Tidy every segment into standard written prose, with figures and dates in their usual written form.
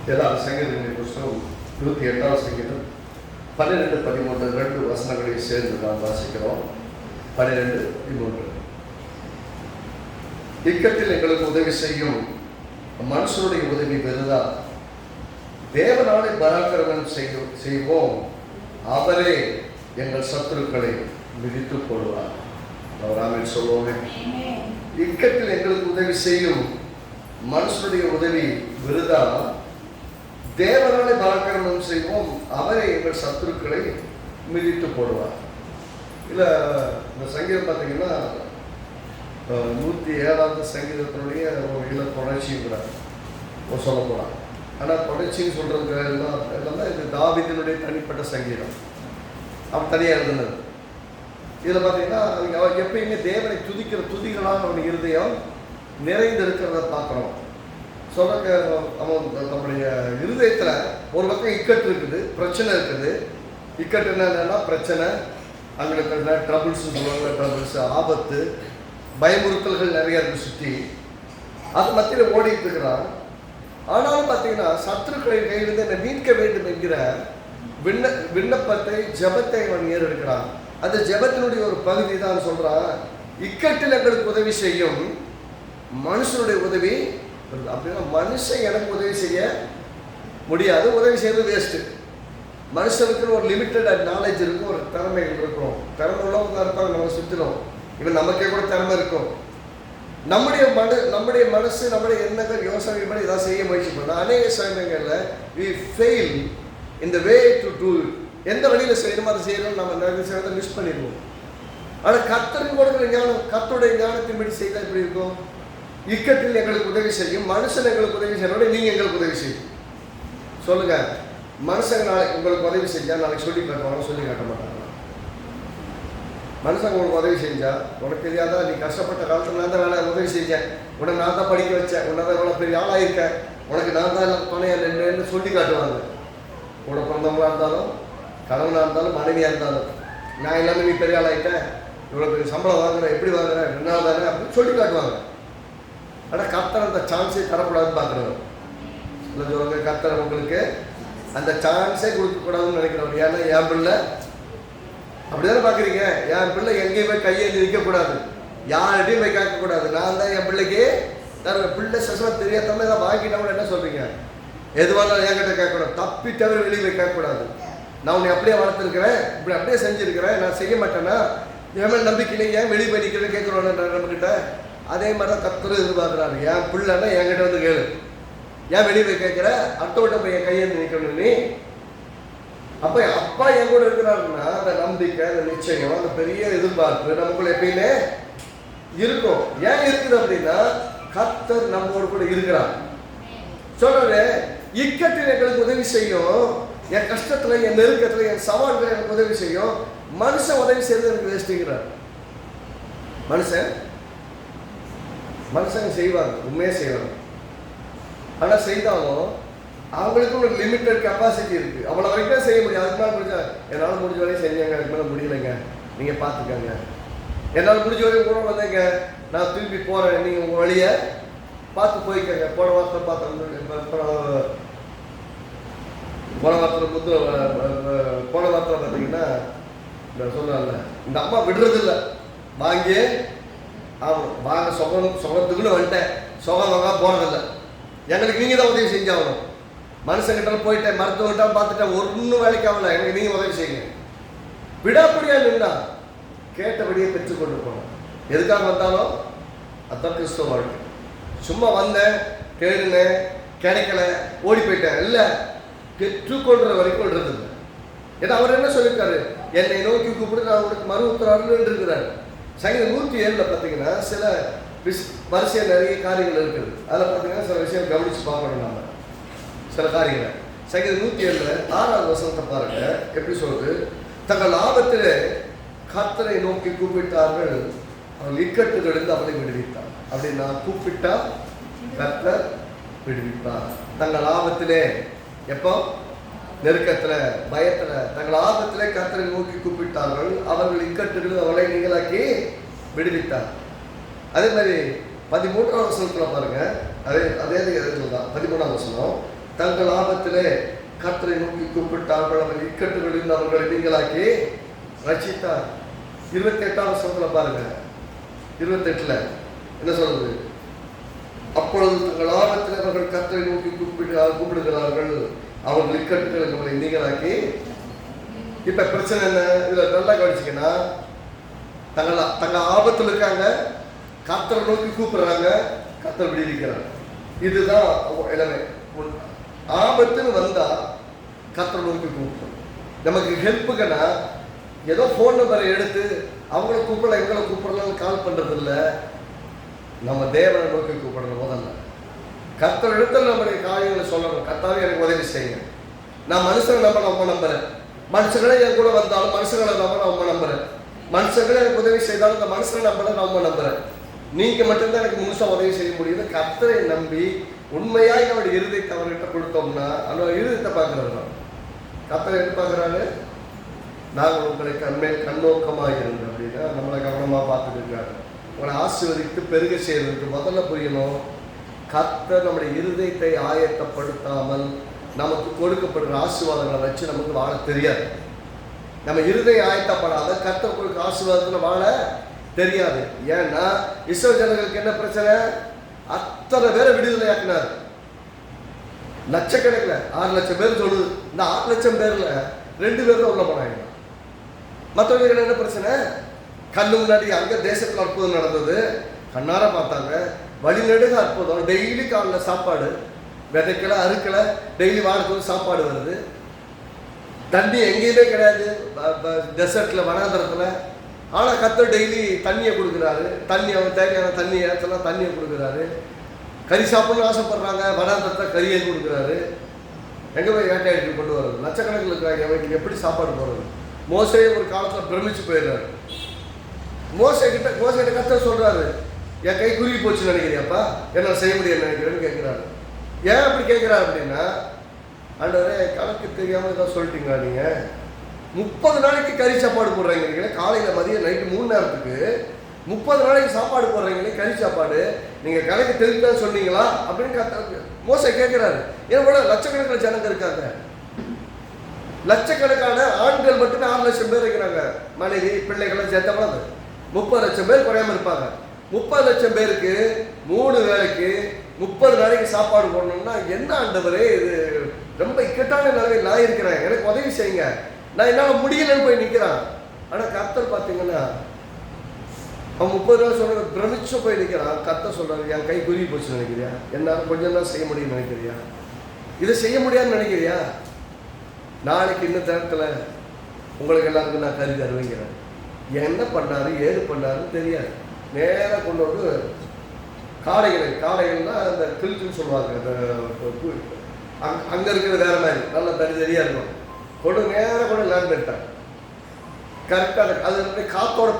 ஏதாவது சங்கீதங்களின் புஸ்தகம் 28ஆம் சங்கீதம் 12, 13 2 வசனங்களை சேர்ந்து நாம் வாசிக்கிறோம். 12, 13. இக்கட்டில் எங்களுக்கு உதவி செய்யும் மனுஷனுடைய உதவி பெறுதா, தேவனாலே பராக்கிரமம் செய்வோம், அவரே எங்கள் சத்துருக்களை மிதித்து போடுவார். ஆமென் சொல்லுவோமே. இக்கட்டில் எங்களுக்கு உதவி செய்யும் மனுஷனுடைய உதவி விருதா, தேவனாலே பராக்கிரமம் செய்வோம், அவரே எங்கள் சத்துருக்களை மிதித்து போடுவார். இல்லை, இந்த சங்கீதம் பார்த்தீங்கன்னா 107ஆவது சங்கீதத்தினுடைய ஒரு இல தொடர்ச்சிங்கிறார் சொல்ல போகிறார். ஆனால் தொடர்ச்சின்னு சொல்கிறது எல்லாமே இது தாவீதினுடைய தனிப்பட்ட சங்கீதம், அவன் தனியாக எழுதுனது. இதில் பார்த்தீங்கன்னா எப்பயுமே தேவனை துதிக்கிற துதிகளாக அவன் இருதயம் நிறைந்து இருக்கிறத பார்க்குறோம். சொல்ல அவன் நம்முடைய இருதயத்தில் ஒரு பக்கம் இக்கட்டு இருக்குது, பிரச்சனை இருக்குது. இக்கட்டு என்னன்னா பிரச்சனை, அங்கே ட்ரபிள்ஸ்ன்னு சொல்லுவாங்க, ட்ரபிள்ஸ், ஆபத்து, பயமுறுத்தல்கள் நிறைய இருக்கு சுற்றி. அது மத்தியில் ஓடிட்டு இருக்கிறான். ஆனாலும் பார்த்தீங்கன்னா சத்துருக்களின் கையிலிருந்து என்னை மீட்க வேண்டும் என்கிற விண்ணப்பத்தை, ஜெபத்தை அவன் ஏறெடுக்கிறான். அந்த ஜெபத்தினுடைய ஒரு பகுதி தான் சொல்றான், இக்கட்டில் எங்களுக்கு உதவி செய்யும் மனுஷனுடைய உதவி. அப்படின்னா மனுஷன் எனக்கு உதவி செய்ய முடியாது, உதவி செய்யறது வேஸ்ட்டு. மனுஷனுக்கு ஒரு லிமிட்டட் நாலேஜ் இருக்கும், ஒரு திறமைகள் இருக்கும். திறமை உள்ளவங்க இருப்பாங்க நம்ம சுற்றிலும். இவன் நமக்கே கூட திறமை இருக்கும். நம்முடைய மனசு, நம்முடைய எண்ணங்கள், யோசனைகள் படி ஏதாவது செய்ய முயற்சி பண்ணோம். அநேக சமயங்களில் we fail in the way to do it. எந்த வழியில் செய்யணுமோ அதை செய்யணும், நம்ம நிறைய செய்யறதை மிஸ் பண்ணிடுவோம். ஆனால் கர்த்தருக்கு கொடுக்குற ஞானம், கர்த்தருடைய ஞானத்தின்படி செய்தால் எப்படி இருக்கும்? இக்கட்டில் எங்களுக்கு உதவி செய்யும் மனுஷன் எங்களுக்கு உதவி செய்யறோட நீங்கள் எங்களுக்கு உதவி செய்யும். சொல்லுங்க, மனுஷங்க நாளைக்கு உங்களுக்கு உதவி செஞ்சால் நாளைக்கு சொல்லி காட்டுவாங்க, சொல்லி காட்ட மாட்டாங்க. மனுஷங்க உங்களுக்கு உதவி செஞ்சா, உனக்கு தெரியாதா நீ கஷ்டப்பட்ட காலத்தில் நான் தான் வேலை உதவி செஞ்சேன், உனக்கு நான் தான் படிக்க வச்சேன், உன்னை தான் இவ்வளோ பெரிய ஆளாக இருக்கேன், உனக்கு நான் தான் துணையாக நின்று சொல்லி காட்டுவாங்க. கூட பிறந்தவங்களாக இருந்தாலும், கணவனாக இருந்தாலும், மனைவியாக இருந்தாலும், நான் எல்லாமே நீ பெரிய ஆளாகிட்டேன், இவ்வளோ பெரிய சம்பளம் வாங்குறேன், எப்படி வாங்குறேன், 2 தானே அப்படின்னு சொல்லி காட்டுவாங்க. ஆனால் கர்த்தர் அந்த சான்ஸே தரக்கூடாதுன்னு பார்க்குறவர். இல்லை சொல்லுங்க, கர்த்தர் உங்களுக்கு அந்த சான்ஸே கொடுக்கக்கூடாதுன்னு நினைக்கிறவர். ஏன்னா என் பிள்ளை அப்படிதானே பார்க்குறீங்க, என் பிள்ளை எங்கேயுமே கையேந்தி நிற்கக்கூடாது, யார்கிட்டையும் போய் கேட்கக்கூடாது, நான் தான் என் பிள்ளைக்கு தருவேன். பிள்ளை சசமாக தெரியாதவங்க தான் வாங்கிட்டவங்க என்ன சொல்கிறீங்க, எதுவாக என்கிட்ட கேட்கக்கூடாது, தப்பி தவிர வெளியே போய் கேட்கக்கூடாது. நான் உன்னை அப்படியே வளர்த்துருக்கிறேன், இப்படி அப்படியே செஞ்சுருக்கிறேன், நான் செய்ய மாட்டேன்னா என் மேலே நம்பிக்கையில ஏன் வெளியே போய் நிற்கிறேன்னு கேட்குறோம் நம்மக்கிட்ட. அதே மாதிரி தான் கர்த்தர் எதிர்பார்க்குறாரு. என் பிள்ளைன்னா என்கிட்ட வந்து கேளு, ஏன் வெளியே போய் கேட்குற, அடுத்தவட்ட போய் என் கையேந்து நிற்கணும் நீ. அப்போ அப்பா என் கூட இருக்கிறாருன்னா அந்த நம்பிக்கை, அந்த நிச்சயம், அந்த பெரிய எதிர்பார்ப்பு நமக்குள்ள எப்பயுமே இருக்கும். ஏன் இருக்குது அப்படின்னா கர்த்தர் நம்மோடு கூட இருக்கிறார். சொல்றாரு, இக்கட்டில் எங்களுக்கு உதவி செய்யும், என் கஷ்டத்துல, என் நெருக்கத்துல, என் சவால்களை எனக்கு உதவி செய்யும். மனுஷன் உதவி செய்யறது எனக்கு வேஸ்ட்டுங்கிறார். மனுஷங்க செய்வாங்க, உண்மையாக செய்வாங்க. ஆனால் செய்தாலும் அவங்களுக்கு ஒரு லிமிட்டட் கெப்பாசிட்டி இருக்குது. அவ்வளோ வரைக்கும் தான் செய்ய முடியும். அதுக்கு மேலே முடிஞ்சா என்னால் முடிஞ்ச வரையும் செஞ்சாங்க, அதுக்கு மேலே முடியலைங்க, நீங்கள் பார்த்துக்கங்க. என்னால் முடிஞ்ச வரையும் கூட வந்தேங்க, நான் திருப்பி போகிறேன், நீங்கள் உங்கள் வழியை பார்த்து போய்க்கங்க. போன வாரத்தில் பார்த்தீங்கன்னா நான் சொன்னேன்ல, இந்த அம்மா விடுறதில்லை, வாங்கியே வாங்க சுகத்துக்குன்னு வந்துட்டேன், சுகம் வாங்க போகிறதில்லை, எங்களுக்கு நீங்கள் தான் உதவி செஞ்சாகணும். மனுஷங்கிட்ட போயிட்டேன், மருத்துவங்கிட்ட பார்த்துட்டேன், ஒன்றும் வேலைக்கு ஆகல, எனக்கு நீங்கள் உதவி செய்யுங்க. விடாப்படியா நின்னா கேட்டபடியே பெற்றுக்கொண்டு போனோம். எதுக்காக வந்தாலும் அதான் கிறிஸ்துவ வாழ்க்கை. சும்மா வந்தேன், கேளுனேன், கிடைக்கல, ஓடி போயிட்டேன், இல்லை, பெற்றுக்கொள்கிற வரைக்கும் விடுறது இல்லை. ஏன்னா அவர் என்ன சொல்லியிருக்காரு, என்னை நோக்கி கூப்பிட்டு நான் உங்களுக்கு மறு உத்தரவான்னு இருக்கிறாரு. சங்கீதம் 107 பார்த்தீங்கன்னா சில வரிசையாக நிறைய காரியங்கள் இருக்குது. அதில் பார்த்தீங்கன்னா சில விஷயம் கவனித்து பார்க்கணும். நம்ம சில காரியங்களை சங்கீதம் 107 6வது வசனத்தை பாருங்க, எப்படி சொல்றது, தங்கள் லாபத்தில் கர்த்தரை நோக்கி கூப்பிட்டார்கள், அவர்கள் இக்கட்டுகளிலிருந்து அவனை விடுவித்தார். அப்படின்னா கூப்பிட்டா கர்த்தர் விடுவிப்பார். தங்கள் லாபத்திலே, எப்போ நெருக்கத்தில், பயத்தில், தங்கள் ஆபத்திலே கர்த்தரை நோக்கி கூப்பிட்டார்கள், அவர்கள் இக்கட்டுகளில் அவளை நீங்களாக்கி விடுவித்தார். அதே மாதிரி 13ஆம் வசனத்தில் பாருங்க, அதே தான் 13ஆம் வசனம், தங்கள் ஆபத்திலே கர்த்தரை நோக்கி கூப்பிட்டார்கள், அவர் இக்கட்டுகளில் அவர்களை நீங்களாக்கி ரட்சித்தார். 28ஆம் வசனத்துல பாருங்க, 28 என்ன சொல்றது? அப்பொழுது தங்கள் ஆபத்தில் அவர்கள் கர்த்தரை நோக்கி கூப்பிடுகிறார்கள், அவர்கள் இக்கட்டுகளுக்கு அவர்களை நீங்களாக்கி. இப்ப பிரச்சனை என்ன? இதுல நல்லா கவனிச்சிங்கன்னா, தங்க ஆபத்தில் இருக்காங்க, கர்த்தரை நோக்கி கூப்பிடுறாங்க, கர்த்தர் விடுவிக்கிறாங்க. இதுதான் எல்லாமே. ஆபத்துன்னு வந்தா கர்த்தரை நோக்கி கூப்பிடும். நமக்கு ஹெல்ப்புக்குன்னா ஏதோ ஃபோன் நம்பரை எடுத்து அவங்கள கூப்பிடலாம் இவங்களை கூப்பிடலாம் கால் பண்றது இல்லை. நம்ம தேவனை நோக்கி கூப்பிடணும். முதல்ல கர்த்தர் இடத்துல நம்முடைய காரியங்களை சொல்லணும். கர்த்தாவே எனக்கு உதவி செய்யுங்க. நான் மனுஷனை ரொம்ப நம்புறேன். மனுஷங்களே என் கூட வந்தாலும் மனுஷங்களை ரொம்ப நம்புறேன். மனுஷங்களே எனக்கு உதவி செய்தாலும் இந்த மனுஷனை நான் ரொம்ப நம்புறேன். நீங்க மட்டும்தான் எனக்கு முழுசா உதவி செய்ய முடியுது. கர்த்தரை நம்பி உண்மையாய் நம்முடைய இருதயத்தை அவர்கிட்ட கொடுத்தோம்னா அந்த இருதயத்தை பார்க்கறது. கர்த்தரை எப்படி பார்க்குறாரு? நாங்கள் உங்களை கண்ணோக்கமாக இருந்தோம் அப்படின்னா நம்மளை கவனமாக பார்த்துட்டு இருக்காரு. உங்களை ஆசீர்வதித்து பெருக செய்வதற்கு முதல்ல புரியணும், கர்த்தர் நம்முடைய இருதயத்தை ஆயத்தப்படுத்தாமல் நமக்கு கொடுக்கப்படுற ஆசீர்வாதங்களை வச்சு நமக்கு வாழ தெரியாது. நம்ம இருதயம் ஆயத்தப்படாத கர்த்தர் கொடுக்க ஆசீர்வாதத்தில் வாழ தெரியாது. ஏன்னா இஸ்ரவேல் ஜனங்களுக்கு என்ன பிரச்சனை? அத்தனை பேரை விடுதலையாக்கினார். லட்சக்கணக்கில் 6 லட்சம் பேர் சொல்லுது. இந்த 6 லட்சம் பேர்ல 2 பேர் தான் உள்ள போனாங்க. மற்றவங்க என்ன பிரச்சனை? கண்ணு முன்னாடி அங்க தேசத்துல அற்புதம் நடந்தது, கண்ணார பார்த்தாங்க. வழிநடுக அற்புதம். டெய்லி காலைல சாப்பாடு, விதைக்கல அறுக்கல, டெய்லி வாரத்துக்கு சாப்பாடு வருது. தண்ணி எங்கேயுமே கிடையாது டெசர்ட்ல, வனாந்தரத்துல. ஆனா கர்த்தர் டெய்லி தண்ணியை கொடுக்குறாரு. தண்ணி அவன் தேவையான தண்ணி ஏற்றலாம் தண்ணியை கொடுக்குறாரு. கறி சாப்பிடணும்னு ஆசைப்படுறாங்க, வனாந்தரத்தை கறியை கொடுக்குறாரு. எங்க போய் வேட்டையாடி கொண்டு வர்றது? லட்சக்கணக்கில் இருக்கிறாங்க, அவங்களுக்கு எப்படி சாப்பாடு போடுறது? மோசே ஒரு காலத்துல பிரமிச்சு போயிடுறாரு. மோசே கிட்ட கர்த்தர் சொல்றாரு, என் கை குறுகி போச்சுன்னு நினைக்கிறியாப்பா, என்ன செய்ய முடியாது நினைக்கிறேன்னு கேட்கிறாரு. ஏன் அப்படி கேட்கிறாரு அப்படின்னா, ஆண்டவரே கணக்கு தெரியாம ஏதாவது சொல்லிட்டீங்களா? நீங்க 30 நாளைக்கு கறி சாப்பாடு போடுறீங்க, காலையில மதியம் நைட்டு 3 நேரத்துக்கு 30 நாளைக்கு சாப்பாடு போடுறீங்களே, கறி சாப்பாடு, நீங்க கணக்கு தெரிஞ்சுதான் சொன்னீங்களா அப்படின்னு மோசே கேட்கிறாரு. ஏன் கூட லட்சக்கணக்கில் ஜனங்க இருக்காங்க. லட்சக்கணக்கான ஆண்கள் மட்டுமே 6 லட்சம் பேர் இருக்கிறாங்க. மனைவி பிள்ளைகளை சேர்த்தவங்க 30 லட்சம் பேர் குறையாம இருப்பாங்க. 30 லட்சம் பேருக்கு 3 வேளைக்கு 30 நாளைக்கு சாப்பாடு போடணும்னா என்ன ஆண்டவரே, இது ரொம்ப இக்கட்டான நிலைமையில் நான் இருக்கிறேன், எனக்கு உதவி செய்யுங்க, நான் என்னால் முடியலன்னு போய் நிற்கிறான். ஆனால் கர்த்தர் பார்த்தீங்கன்னா அவன் 30 நாள் சொல்ற பிரமிச்சு போய் நிற்கிறான். கர்த்தர் சொல்றாரு, என் கை குறுகி போச்சுன்னு நினைக்கிறியா? என்னால் கொஞ்சம் தான் செய்ய முடியும்னு நினைக்கிறியா? இதை செய்ய முடியாதுன்னு நினைக்கிறியா? நாளைக்கு இந்த நேரத்தில் உங்களுக்கு எல்லாருக்கும் நான் கறி தருவேங்கிறேன். என்ன பண்ணாரு ஏது பண்ணாருன்னு தெரியாது. நேராக கொண்டு வந்து காடைகள்னா அந்த கில்ட்டுன்னு சொல்லுவாங்க, அங்கே இருக்கிறது வேற மாதிரி நல்லா தனித்தனியாக இருக்கும். கொண்டு நேராக கொண்டு லேண்ட் பண்ணிட்டாங்க. கரெக்டாக அது காத்தோட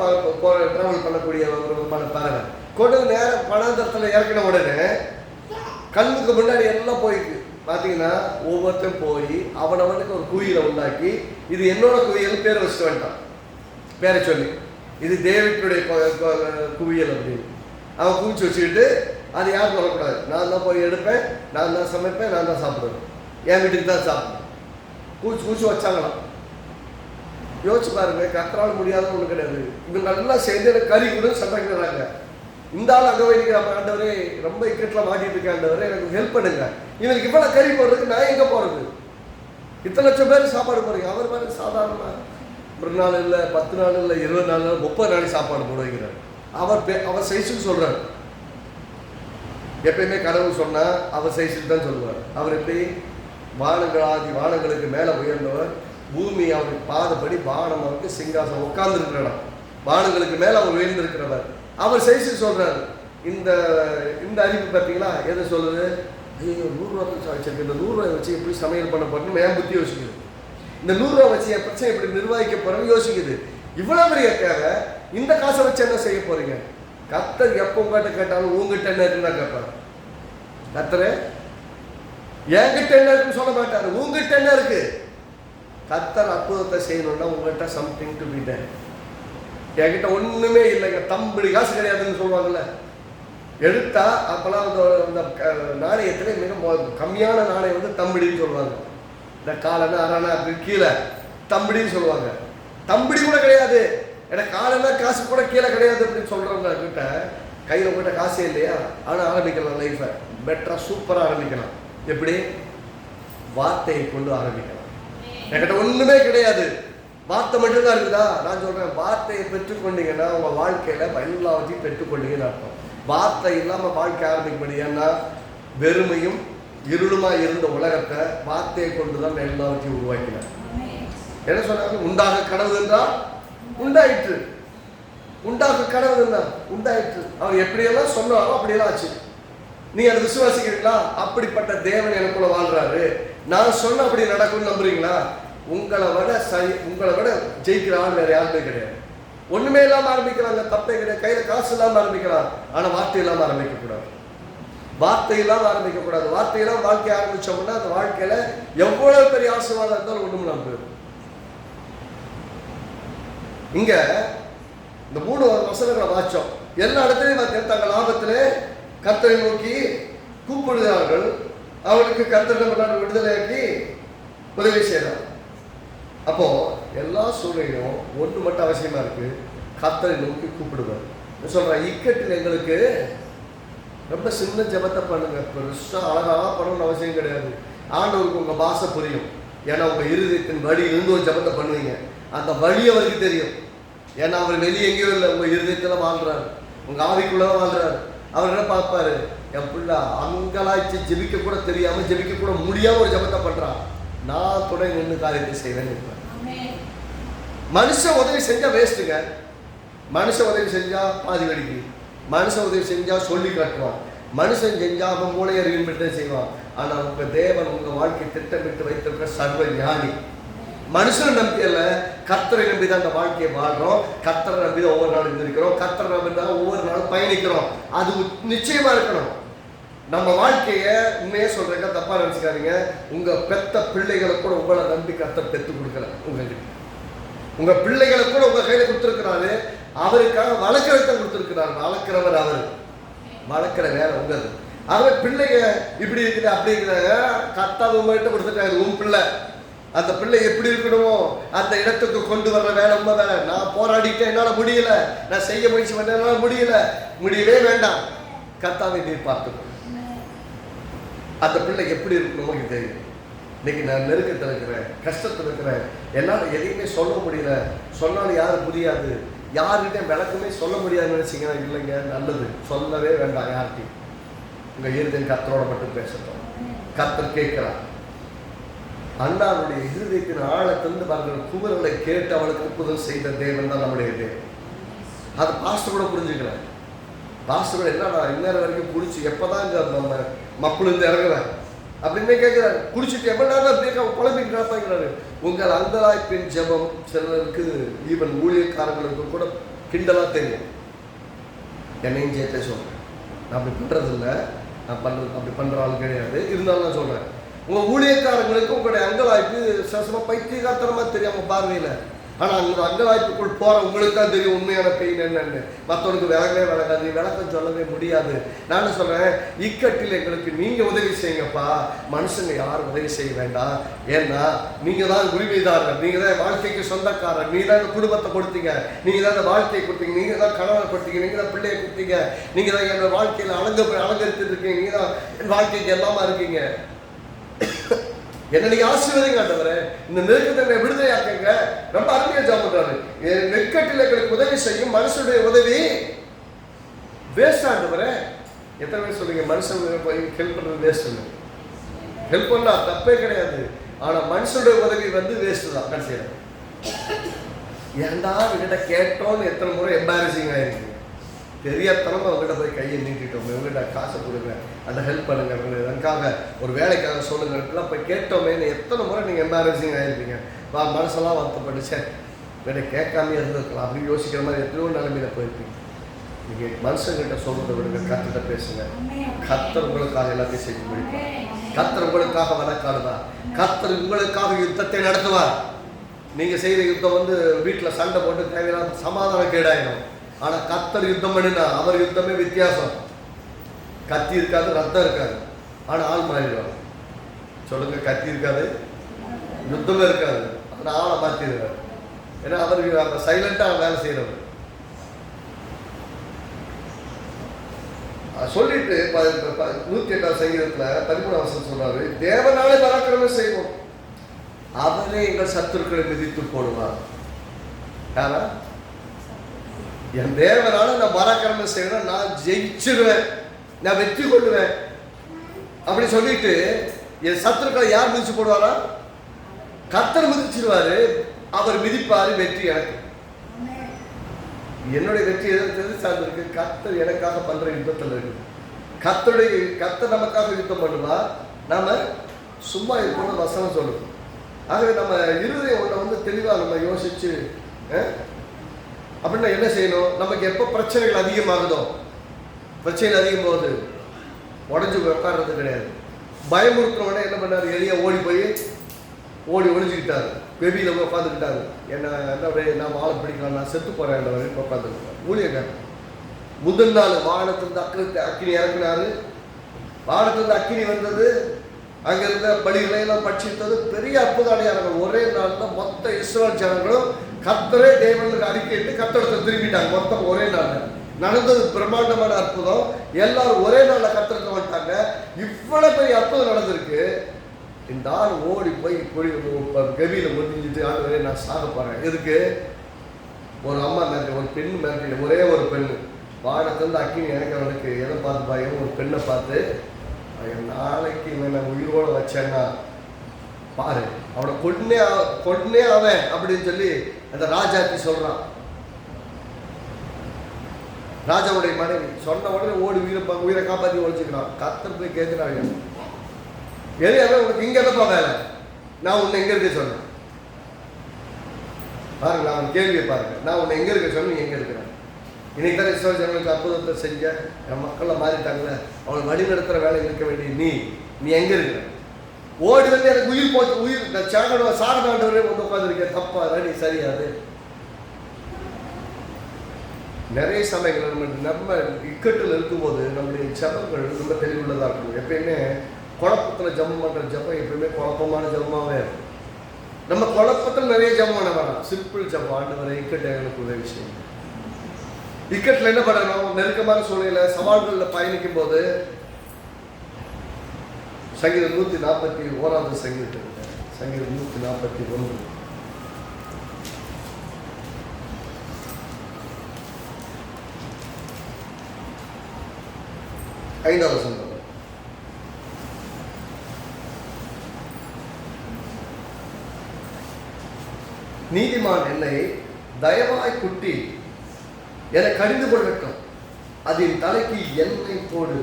ட்ராவல் பண்ணக்கூடிய ஒரு விமான பறவை கொண்டு நேரம் பணாந்தரத்தில் இறக்கின உடனே கண்ணுக்கு முன்னாடி எல்லாம் போயிருக்கு. பார்த்தீங்கன்னா ஒவ்வொருத்தரும் போய் அவனவனுக்கு ஒரு குயிலை உண்டாக்கி, இது என்னோட குவியல் பேர் வச்சுட்டு வந்துட்டான். பேரை சொல்லி இது டேவிட்டுடைய குவியல் அப்படின்னு அவன் குவிச்சு வச்சுக்கிட்டு, அது யாரும் சொல்லக்கூடாது, நான் தான் போய் எடுப்பேன், நான் தான் சமைப்பேன், நான் தான் சாப்பிடுவேன், என் வீட்டுக்கு தான் சாப்பிடுவேன், கூச்சு வச்சாங்களாம். யோசிச்சு பாருங்க, கர்த்தரால் முடியாத ஒன்று கிடையாது. இவங்க நல்லா சேர்ந்து எனக்கு கறி கூட சண்டைக்கிறாங்க. இந்த ஆள் அங்கே வைக்கிற ஆண்டவரே, ரொம்ப இக்கட்டில் மாட்டிட்டு இருக்க ஆண்டவரே, எனக்கு ஹெல்ப் பண்ணுங்க, இவனுக்கு இவ்வளோ கறி போடுறதுக்கு நான் எங்கே போகிறது? இத்தனை லட்சம் பேர் சாப்பாடு போடுறீங்க. அவர் மாதிரி சாதாரணமாக ஒரு நாள் இல்லை, 10 நாள் இல்லை, 20 நாள் இல்லை, 30 நாளைக்கு சாப்பாடு போட வைக்கிறார். அவர் சைஸுக்கு சொல்றாரு. எப்பயுமே கடவுள் சொன்னா அவர் சைஸுக்கு தான் சொல்லுவார். அவர் எப்படி வானங்களுக்கு மேலே உயர்ந்தவர், பூமி அவருக்கு பாதப்படி, வானம் அவருக்கு சிங்காசனம் உட்கார்ந்து இருக்கிற இடம், வானங்களுக்கு மேலே அவர் உயர்ந்திருக்கிறவர். அவர் சைஸுக்கு சொல்றாரு. இந்த அறிவு பார்த்தீங்களா எதை சொல்லுது? ஐயோ 100 ரூபா வச்சிருக்கு, இந்த 100 ரூபாய் வச்சு எப்படி சமையல் பண்ண போறேன்னு என் புத்தி யோசிக்குது. இந்த 100 ரூபா வச்சு என் பிரச்சனை எப்படி நிர்வகிக்க போறேன்னு யோசிக்குது. இவ்வளவு பெரிய தேவை, இந்த காசை வச்சு என்ன செய்ய போறீங்க? கர்த்தர் எப்போ உங்ககிட்ட கேட்டாலும் உங்ககிட்ட என்ன இருக்குன்னு கேட்பாரு. கர்த்தரே என்கிட்ட என்ன இருக்குன்னு சொல்ல மாட்டாரு, உங்ககிட்ட என்ன இருக்கு? கர்த்தர் அற்புதத்தை செய்யணும்னா உங்கள்கிட்ட சம்திங் டு பி டன். என்கிட்ட ஒண்ணுமே இல்லைங்க, தம்படி காசு கிடையாதுன்னு சொல்லுவாங்கல்ல. எடுத்தா அப்போல்லாம் இந்த நாணயத்தில் மிக கம்மியான நாணயம் வந்து தம்பிடின்னு சொல்லுவாங்க. இந்த காலன்னா அரணா அப்படி கீழே தம்பிடின்னு சொல்லுவாங்க. தம்பிடி கூட கிடையாது, ஏன்னா காலன்னா காசு கூட கீழே கிடையாது அப்படின்னு சொல்கிறவங்க கிட்ட கையில் உங்கள்கிட்ட காசே இல்லையா, ஆனால் ஆரம்பிக்கலாம் லைஃப்பை பெட்டராக சூப்பராக ஆரம்பிக்கலாம். எப்படி? வார்த்தையை கொண்டு ஆரம்பிக்கலாம். என்கிட்ட ஒன்றுமே கிடையாது, வார்த்தை மட்டும்தான் இருக்குதா? நான் சொல்கிறேன், வார்த்தையை பெற்றுக்கொண்டீங்கன்னா உங்கள் வாழ்க்கையில் எல்லாத்தையும் பெற்றுக்கொண்டீங்கன்னு அர்த்தம். வார்த்தை இல்லாமல் வாழ்க்கை ஆரம்பிக்க முடியும். ஏன்னா வெறுமையும் இருளுமாக இருந்த உலகத்தை வார்த்தையை கொண்டு தான் எல்லாத்தையும் உருவாக்கினார். என்ன சொன்னாங்க? உண்டாக கனவு என்றால் உண்டாயிற்று, உண்டாக கனவு என்றால் உண்டாயிற்று. அவர் எப்படியெல்லாம் சொன்னாரோ அப்படியெல்லாம் ஆச்சு. நீ அதை விசுவாசிக்கிறீங்களா? அப்படிப்பட்ட தேவன் எனக்குள்ள வாழ்றாரு, நான் சொன்ன அப்படி நடக்கும்னு நம்புறீங்களா? உங்களை விட ஜெயிக்கிற ஆள் வேற யாருமே கிடையாது. ஒண்ணுமே இல்லாம ஆரம்பிக்கிறாங்க, தப்பே கிடையாது. கையில காசு இல்லாம ஆரம்பிக்கலாம், ஆனா வார்த்தை இல்லாம ஆரம்பிக்க கூடாது. வார்த்தை இல்லாம ஆரம்பிக்க கூடாது. வார்த்தை இல்லாம வாழ்க்கை ஆரம்பிச்சோம்னா அந்த வாழ்க்கையில எவ்வளவு பெரிய ஆசீர்வாதம் இருந்தாலும் ஒண்ணுமே நம்புது. இங்க இந்த 3 வசனங்களை வாச்சோம். எல்லா இடத்துலையும் பார்த்தீங்கன்னா தங்கள் லாபத்திலே கர்த்தரை நோக்கி கூப்பிடுகிறார்கள். அவளுக்கு கர்த்தர் விடுதலையாக்கி உதவி செய்யறார். அப்போ எல்லா சூழ்நிலையும் ஒன்று மட்டும் அவசியமா இருக்கு, கர்த்தரை நோக்கி கூப்பிடுவார். சொல்றேன், இக்கட்டில் எங்களுக்கு ரொம்ப சின்ன ஜெபத்தை பண்ணுங்க, பெருசா அழகாக பண்ணணும்னு அவசியம் கிடையாது. ஆண்டவருக்கு உங்க பாஷை புரியும். ஏன்னா உங்க இருதயத்தின் வழி இருந்து ஒரு ஜெபத்தை பண்ணுவீங்க, அந்த வழி அவருக்கு தெரியும். ஏன்னா அவர் வெளியே எங்கேயோ இல்லை, உங்க இருதயத்துல வாழ்றாரு, உங்க ஆவிக்குள்ளதான் வாழ்றாரு. அவர் என்ன பார்ப்பாரு? என் பிள்ளை அங்கலாய்ச்சி ஜெபிக்க கூட தெரியாம ஜெபிக்க கூட முடியாம ஒரு ஜெபத்தை பண்றான், நான் துணை நின்று காரியத்தை செய்வேன்னு இருப்பேன். மனுஷன் உதவி செஞ்சா வேஸ்ட்டுங்க. மனுஷன் உதவி செஞ்சா பாதி வடிக்கு, மனுஷன் உதவி செஞ்சா சொல்லி காட்டுவான், மனுஷன் செஞ்சா அவன் மூளை அறிவிட்டு செய்வான். ஆனா உங்க தேவன் உங்க வாழ்க்கை திட்டமிட்டு வைத்திருக்க சர்வ ஞானி. மனுஷனை நம்பி அல்ல, கர்த்தரை நம்பி தான் அந்த வாழ்க்கையை வாழ்றோம். கர்த்தரை நம்பி தான் ஒவ்வொரு நாளும் இருக்கிறோம், கர்த்தரை நம்பி தான் ஒவ்வொரு நாளும் பயணிக்கிறோம். அது நிச்சயமா இருக்கணும். நம்ம வாழ்க்கையை உண்மையே சொல்றேங்க, தப்பா நினைச்சுக்காதீங்க. உங்க பெத்த பிள்ளைகளை கூட உங்களை நம்பி கர்த்தர் பெற்று கொடுக்கல. உங்களுக்கு உங்க பிள்ளைகளை கூட உங்க கையில கொடுத்துருக்கிறாரு, அவருக்காக வளர்க்கறத கொடுத்துருக்கிறாரு. வளர்க்கிறவர் அவர், வளர்க்கிற வேலை உங்களது. அவர் பிள்ளைங்க இப்படி இருக்குது அப்படி இருக்கிறாங்க, கர்த்தர் உங்ககிட்ட கொடுத்துட்டாரு. உன் பிள்ளை அந்த பிள்ளை எப்படி இருக்கணுமோ அந்த இடத்துக்கு கொண்டு வர்ற வேலை உண்மை வேலை. நான் போராடிட்டேன், என்னால முடியல, நான் செய்ய முயற்சி பண்ண என்னால முடியவே வேண்டாம், கர்த்தாவை நீர் பார்த்துக்கணும். அந்த பிள்ளை எப்படி இருக்கணுமோ இது தெரியும். இன்னைக்கு நான் நெருக்கத்தில் இருக்கிறேன், கஷ்டத்தில் இருக்கிறேன், என்னால் எதையுமே சொல்ல முடியல, சொன்னாலும் யாரும் புரியாது, யாருக்கிட்டே விளக்கமே சொல்ல முடியாதுன்னு நினைச்சிங்கன்னா இல்லைங்க, நல்லது, சொல்லவே வேண்டாம் யார்கிட்டையும். உங்கள் இருதயம் கர்த்தரோட மட்டும் பேசட்டும். கர்த்தர் கேட்கிறார். அண்ணாவுடைய இருதயத்தின் ஆழத்திலிருந்து பாருங்கள், குமரலை கேட்டு அவளுக்கு அற்புதம் செய்த தேவன் தான் நம்முடைய தேவன். அது பாஸ்டர் கூட புரிஞ்சுக்கிறேன். பாஸ்டர் கூட என்னடா இந்நேரம் வரைக்கும் குடிச்சு எப்போதான் இந்த நம்ம மப்புலேருந்து இறங்குவேன் அப்படின்னு கேட்குறாரு. குடிச்சிட்டு எவ்வளோ நேரம் அப்படியே குழம்பிக்கிறாப்பாங்கிறாரு. உங்கள் அங்கலாய்ப்பின் ஜெபம் சிலருக்கு, ஈவன் ஊழியக்காரங்களுக்கு கூட கிண்டலாக தெரியும். என்னையும் சேர்த்தே சொல்கிறேன், நான் அப்படி பண்ணுறதில்லை, நான் பண்ணுறது அப்படி பண்ணுற ஆள் கிடையாது. இருந்தாலும் நான் சொல்கிறேன், உங்கள் ஊழியக்காரங்களுக்கு உங்களுடைய அங்கலாய்ப்பு சசமாக பைத்தியகாரத்தனமாக தெரியும் அவங்க பார்வையில். ஆனால் அந்த அங்கலாய்ப்புக்குள் போகிற உங்களுக்கு தான் தெரியும் உண்மையான பெயின் என்னன்னு. மற்றவனுக்கு விளக்கவே விளக்காது, விளக்கம் சொல்லவே முடியாது. நான் சொல்கிறேன், இக்கட்டில் எங்களுக்கு நீங்கள் உதவி செய்யுங்கப்பா, மனுஷங்க யாரும் உதவி செய்ய வேண்டாம். ஏன்னா நீங்கள் தான் உரிமைதாரர், நீங்கள் தான் வாழ்க்கைக்கு சொந்தக்காரர், நீங்கள் தான் இந்த குடும்பத்தை கொடுத்தீங்க, நீங்கள் தான் இந்த வாழ்க்கையை கொடுத்தீங்க, நீங்கள் தான் கணவனை கொடுத்தீங்க, நீங்கள் தான் பிள்ளையை கொடுத்தீங்க, நீங்கள் தான் என்னோட வாழ்க்கையில் அலங்கரித்து இருக்கீங்க, நீங்கள் தான் என் வாழ்க்கைக்கு எல்லாமா இருக்கீங்க. என்ன நீங்க ஆசீர்வதிங்க ஆண்டவரே, இந்த நெருக்கத்தை விடுதலையாக்குங்க. ரொம்ப அருமையா ஜெபம் பண்றாரு. நெருக்கத்தில் எங்களுக்கு உதவி செய்யும் மனுஷனுடைய உதவி வேஸ்ட் ஆண்டவரே. எத்தனை பேர் சொல்லுங்க மனுஷன் ஹெல்ப் பண்றது வேஸ்ட்? ஹெல்ப் பண்ணா தப்பே கிடையாது, ஆனா மனுஷனுடைய உதவி வேஸ்ட் தான் கடைசியில. ஏன்டா இவங்கிட்ட கேட்டோன்னு எத்தனை முறை எம்பாரசிங் ஆயிருக்கு. தெரியாதனமா அவங்ககிட்ட போய் கையை நீட்டிட்டோம், இவங்ககிட்ட காசை கொடுங்க, அந்த ஹெல்ப் பண்ணுங்க, அதுக்காக ஒரு வேலைக்காக சொல்லுங்க, இப்பெல்லாம் போய் கேட்டோமேன்னு எத்தனை முறை நீங்கள் எம்பாரசிங் ஆகிருப்பீங்க. மனசெல்லாம் வருத்தப்பட்டு சரி வேலை கேட்காமே இருந்திருக்கலாம் அப்படின்னு யோசிக்கிற மாதிரி எத்தனையோ நிலைமையில போயிருப்பீங்க. நீங்கள் மனுஷங்கிட்ட சொல்றதை விடுங்க, கர்த்தர்கிட்ட பேசுங்க. கர்த்தர் உங்களுக்காக எல்லாத்தையும் செய்து முடிப்பார். கர்த்தர் உங்களுக்காக வழக்காடுவார். கர்த்தர் உங்களுக்காக யுத்தத்தை நடத்துவார். நீங்கள் செய்கிற யுத்தம் வீட்டில் சண்டை போட்டு தேவையில்லாத சமாதானம் கேடாயிடும். ஆனால் கர்த்தர் யுத்தம் பண்ணினா அவர் யுத்தமே வித்தியாசம். கத்தி இருக்காது, ரத்தம் இருக்காது, ஆனால் ஆள் மாறிடுவாங்க. சொல்லுங்க, கத்தி இருக்காது, யுத்தமே இருக்காது, ஆனால் ஆளை மாற்றிடுவார். ஏன்னா அவர் அந்த சைலண்டாக வேலை செய்கிறவர். சொல்லிட்டு 108ஆம் சங்கீதத்தில் 13ஆம் வசனம் சொல்றாரு, தேவனாலே பராக்கிரமம் செய்வோம், அவரே எங்கள் சத்துருக்களை மிதித்து போடுவார். யாரா? என் தேவனால நான் பராக்கிரமம் செய்வேன், நான் ஜெயிச்சிருவேன், நான் வெற்றி கொள்ளுவேன் அப்படி சொல்லிட்டு என் சத்துருக்களை யார் மிதிச்சு போடுவாரா? கர்த்தர் மிதிச்சிருவாரு. அவர் மிதிப்பாரு, வெற்றி எனக்கு. என்னுடைய வெற்றி எதிர்த்து சார்ந்திருக்கு, கர்த்தர் எனக்காக பண்ற யுத்தத்தில் இருக்கு. கர்த்தர் நமக்காக யுத்தம் பண்ணுவா, நாம சும்மா இருக்கணும் வசனம் சொல்லுவோம். ஆகவே நம்ம இருதயம் ஒன்றை தெளிவாக நம்ம யோசிச்சு அப்படின்னா என்ன செய்யணும்? நமக்கு எப்போ பிரச்சனைகள் அதிகமாகுதோ, பிரச்சனைகள் அதிகம் போது உடஞ்சி உட்கார்றது கிடையாது. பயமுறுத்தினோடனே என்ன பண்ணாரு? எலியா ஓடி ஒழிஞ்சுக்கிட்டாரு, பெபியில் போய் உட்காந்துக்கிட்டாரு. நான் வாழை பிடிக்கலாம், நான் செத்து போறேன் வரைக்கும் உட்காந்துருக்காரு. ஊழியக்காரன் முதல் நாள் வானத்திலிருந்து அக்கினி இறங்கினாரு. வானத்திலிருந்து அக்கினி வந்தது, அங்க இருந்த பலிகளை எல்லாம் பட்சித்தது. பெரிய அற்புத அடையாளங்கள். ஒரே நாள்ல மொத்த இஸ்ரவேல் ஜனங்களும் கர்த்தரே தேவனுக்கு அறிக்கையிட்டு கர்த்தரத்தை திரும்பிட்டாங்க. மொத்தம் ஒரே நாள் நடந்தது. பிரம்மாண்டமான அற்புதம். எல்லாரும் ஒரே நாள்ல கர்த்தரத்தை வந்துட்டாங்க. இவ்வளவு பெரிய அற்புதம் நடந்திருக்கு. இந்த ஆள் ஓடி போய் கவியில முடிஞ்சிட்டு ஆண்டு நான் சாக போறேன். எதுக்கு? ஒரு அம்மா மிரட்டி, ஒரு பெண் மிரட்டி, ஒரே ஒரு பெண்ணு வானத்திலிருந்து அக்கினி இறக்கிறவனுக்கு எதை பார்த்து பயம்? ஒரு பெண்ணை பார்த்து, நாளைக்கு நான் உயிரோட வச்சேன்னா பாரு, அவனை கொன்னே அவன் அப்படின்னு சொல்லி அந்த ராஜாத்தி சொல்றான். ராஜாவுடைய மனைவி சொன்ன உடனே ஓடி உயிரை காப்பாற்றி ஒழிச்சுக்கிறான். கர்த்தர் போய் கேட்கிறாங்க, எதையாவே உனக்கு இங்க என்னப்பா வேலை? நான் உன்னை எங்க இருக்க சொன்னேன் பாருங்க. அவன் கேள்வியை பாருங்க, நான் உன்னை எங்க இருக்க சொன்ன, நீ எங்க இருக்கிறேன்? இன்னைக்கு தான் இஸ்ரவேல் ஜனங்களுக்கு அற்புதத்தை செஞ்ச, என் மக்களை மாறிட்டாங்களே, அவளை வழி நடத்துகிற வேலை இருக்க வேண்டிய நீ எங்க இருக்கிற? ஓடி வந்து எனக்கு உயிர் போச்சு, உயிர் சாகனாண்டவரே வந்து உட்காந்துருக்கேன், தப்பா நீ சரியாது? நிறைய சமயங்கள் நம்ம இக்கட்டில் இருக்கும்போது நம்முடைய ஜபங்கள் ரொம்ப தெளிவுள்ளதாக இருக்கணும். எப்பயுமே குழப்பத்தில் ஜபம் பண்ணுற ஜபம் எப்பயுமே குழப்பமான ஜபமாகவே இருக்கும். நம்ம குழப்பத்தில் நிறைய ஜபம் பண்ண வேணாம். சிம்பிள் ஜபம், ஆண்டவரே இக்கட்டு எனக்கு உதவி செய்யும். இக்கட்டில் என்ன பண்ணணும்? நெருக்கமான சூழ்நிலை சவால்களில் பயணிக்கும் போது சங்கீதம் 141 சங்கீதம் 141 5வது வசனம். நீதிமான் என்னை தயவாய் குட்டி என்னை கடிந்து கொள்ளட்டும், அதன் தலைக்கு எண்ணெய் போடு.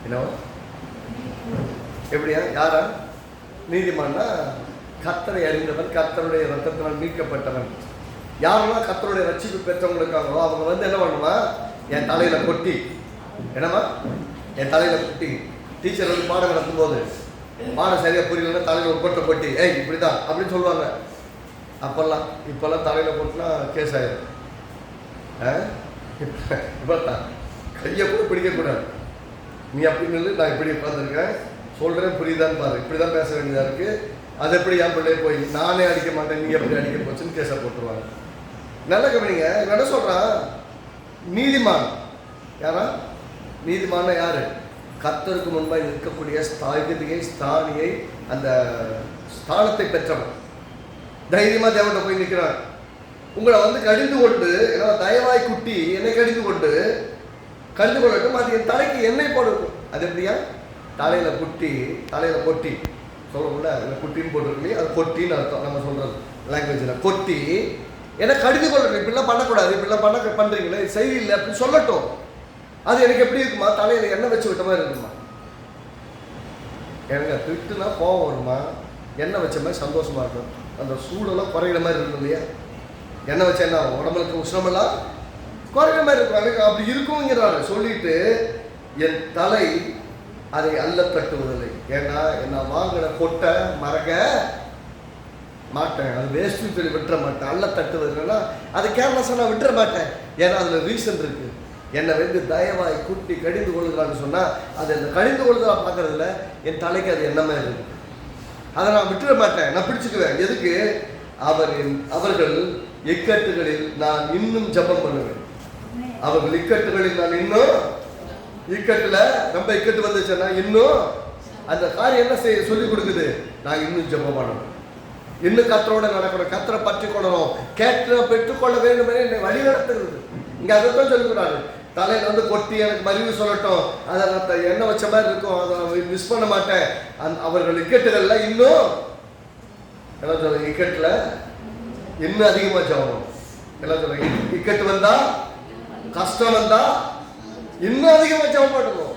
என்ன எப்படியா? யாரா நீதிமான்னா? கர்த்தரை அறிந்தவன், கர்த்தருடைய ரத்தத்தினால் மீட்கப்பட்டவன். யாரெல்லாம் கர்த்தருடைய ரட்சிப்பு பெற்றவங்களுக்காங்களோ அவங்க என்ன பண்ணுமா? என் தலையில கொட்டி, என்னமா என் தலையில கொட்டி. டீச்சர் பாடம் நடத்தும் போது பாடம் சரியா புரியலன்னா தலையில ஒரு கொட்டை கொட்டி, இப்படிதான் அப்படின்னு சொல்லுவாங்க. இப்பெல்லாம் தலையில கொட்டினா கேஸ் ஆயிடும். இப்பதான் கையை கூட பிடிக்கக்கூடாது. நீ அப்படின்னு நான் இப்படி உட்காந்துருக்கேன், சொல்றேன், புரியுதான்னு பாரு, இப்படிதான் பேச வேண்டியதா இருக்கு. அது எப்படி என் பிள்ளைய போய் நானே அடிக்க மாட்டேன், நீ எப்படி அடிக்க போச்சுன்னு கேஸை போட்டுருவாங்க. நல்ல கவனிங்க, என்ன சொல்றான்? நீதிமான் யாரா? நீதிமான யாரு? கர்த்தருக்கு முன்பாக நிற்கக்கூடிய ஸ்தானியை அந்த ஸ்தானத்தை பெற்றவன். தைரியமா தேவன்கிட்ட போய் நிற்கிறான். உங்களை கடிந்து கொண்டு, ஏன்னா தயவாய் குட்டி என்னை கடிந்து கொள்ளட்டும், அது என் தலைக்கு எண்ணெய் போடணும். அது எப்படியா? தலையில கொட்டி சொல்லக்கூட குட்டின்னு போட்டுருக்கீங்க, அது கொட்டின்னு அர்த்தம். நம்ம சொல்றது லாங்குவேஜில் கொட்டி என்னை கடிந்து கொள்ளட்டும். இப்படிலாம் பண்ணக்கூடாது, இப்படிலாம் பண்றீங்களே சரியில்லை அப்படின்னு சொல்லட்டும். அது எனக்கு எப்படி இருக்குமா? தலையில எண்ணெய் வச்சு விட்ட மாதிரி இருக்குமா? எனக்கு திட்டுனா கோவம் வருமா? எண்ணெய் வச்ச மாதிரி சந்தோஷமா இருக்கும். அந்த சூடெல்லாம் குறைகிற மாதிரி இருக்கும் இல்லையா? எண்ணெய் வச்சா என்ன உடம்புக்கு உஷ்ணமெல்லாம் குறைகிற மாதிரி இருக்கும். எனக்கு அப்படி இருக்குங்கிறாரு. சொல்லிட்டு என் தலை அதை அல்ல தட்டுவதில்லை. ஏன்னா என்ன வாங்கின கொட்டை மறக்க மாட்டேன், அது வேஸ்ட்னு சொல்லி விட்டுற மாட்டேன். அல்ல தட்டுவதுன்னா அது கேர்லெஸ்ஸாக நான் விட்டுற மாட்டேன். ஏன்னா அதில் ரீசன் இருக்கு. என்னை வந்து தயவாய் குட்டி கடிந்து கொள்ளுகிறான்னு சொன்னால் அது அந்த கடிந்து கொள்ளுதா பார்க்கறதில்ல, என் தலைக்கு அது என்னமே இருக்கு. அதை நான் விட்டுட மாட்டேன், நான் பிடிச்சிக்குவேன். எதுக்கு? அவர்கள் இக்கட்டுகளில் நான் இன்னும் ஜெபம் பண்ணுவேன். அவர்கள் இக்கட்டுகளில் நான் இன்னும் இக்கட்டுல ரொம்ப இக்கட்டு வந்துச்சுன்னா இன்னும் அந்த காரியம் என்ன செய்ய சொல்லி கொடுக்குது, நான் இன்னும் ஜெபம் பண்ணணும், இன்னும் கத்தரோட நடக்கணும், கத்தரை பற்றி கொள்ளணும், கேட்டு பெற்றுக்கொள்ள வேண்டும் என்னை வழி நடத்துகிறது. இங்க அதைத்தான் சொல்லிக்கிறாரு. தலையில வந்து கொட்டி எனக்கு மறிவு சொல்லட்டும், அதை எண்ணெய் வச்ச மாதிரி இருக்கும், அதை மிஸ் பண்ண மாட்டேன். அவர்கள் இக்கட்டுகள்ல இன்னும் எல்லாம் சொல்லுங்க, இக்கட்டுல இன்னும் அதிகமா ஜெபம். எல்லாம் சொல்லுங்க, இக்கட்டு வந்தா கஷ்டம் வந்தா இன்னும் அதிகமா ஜெபம் பண்ணுவோம்.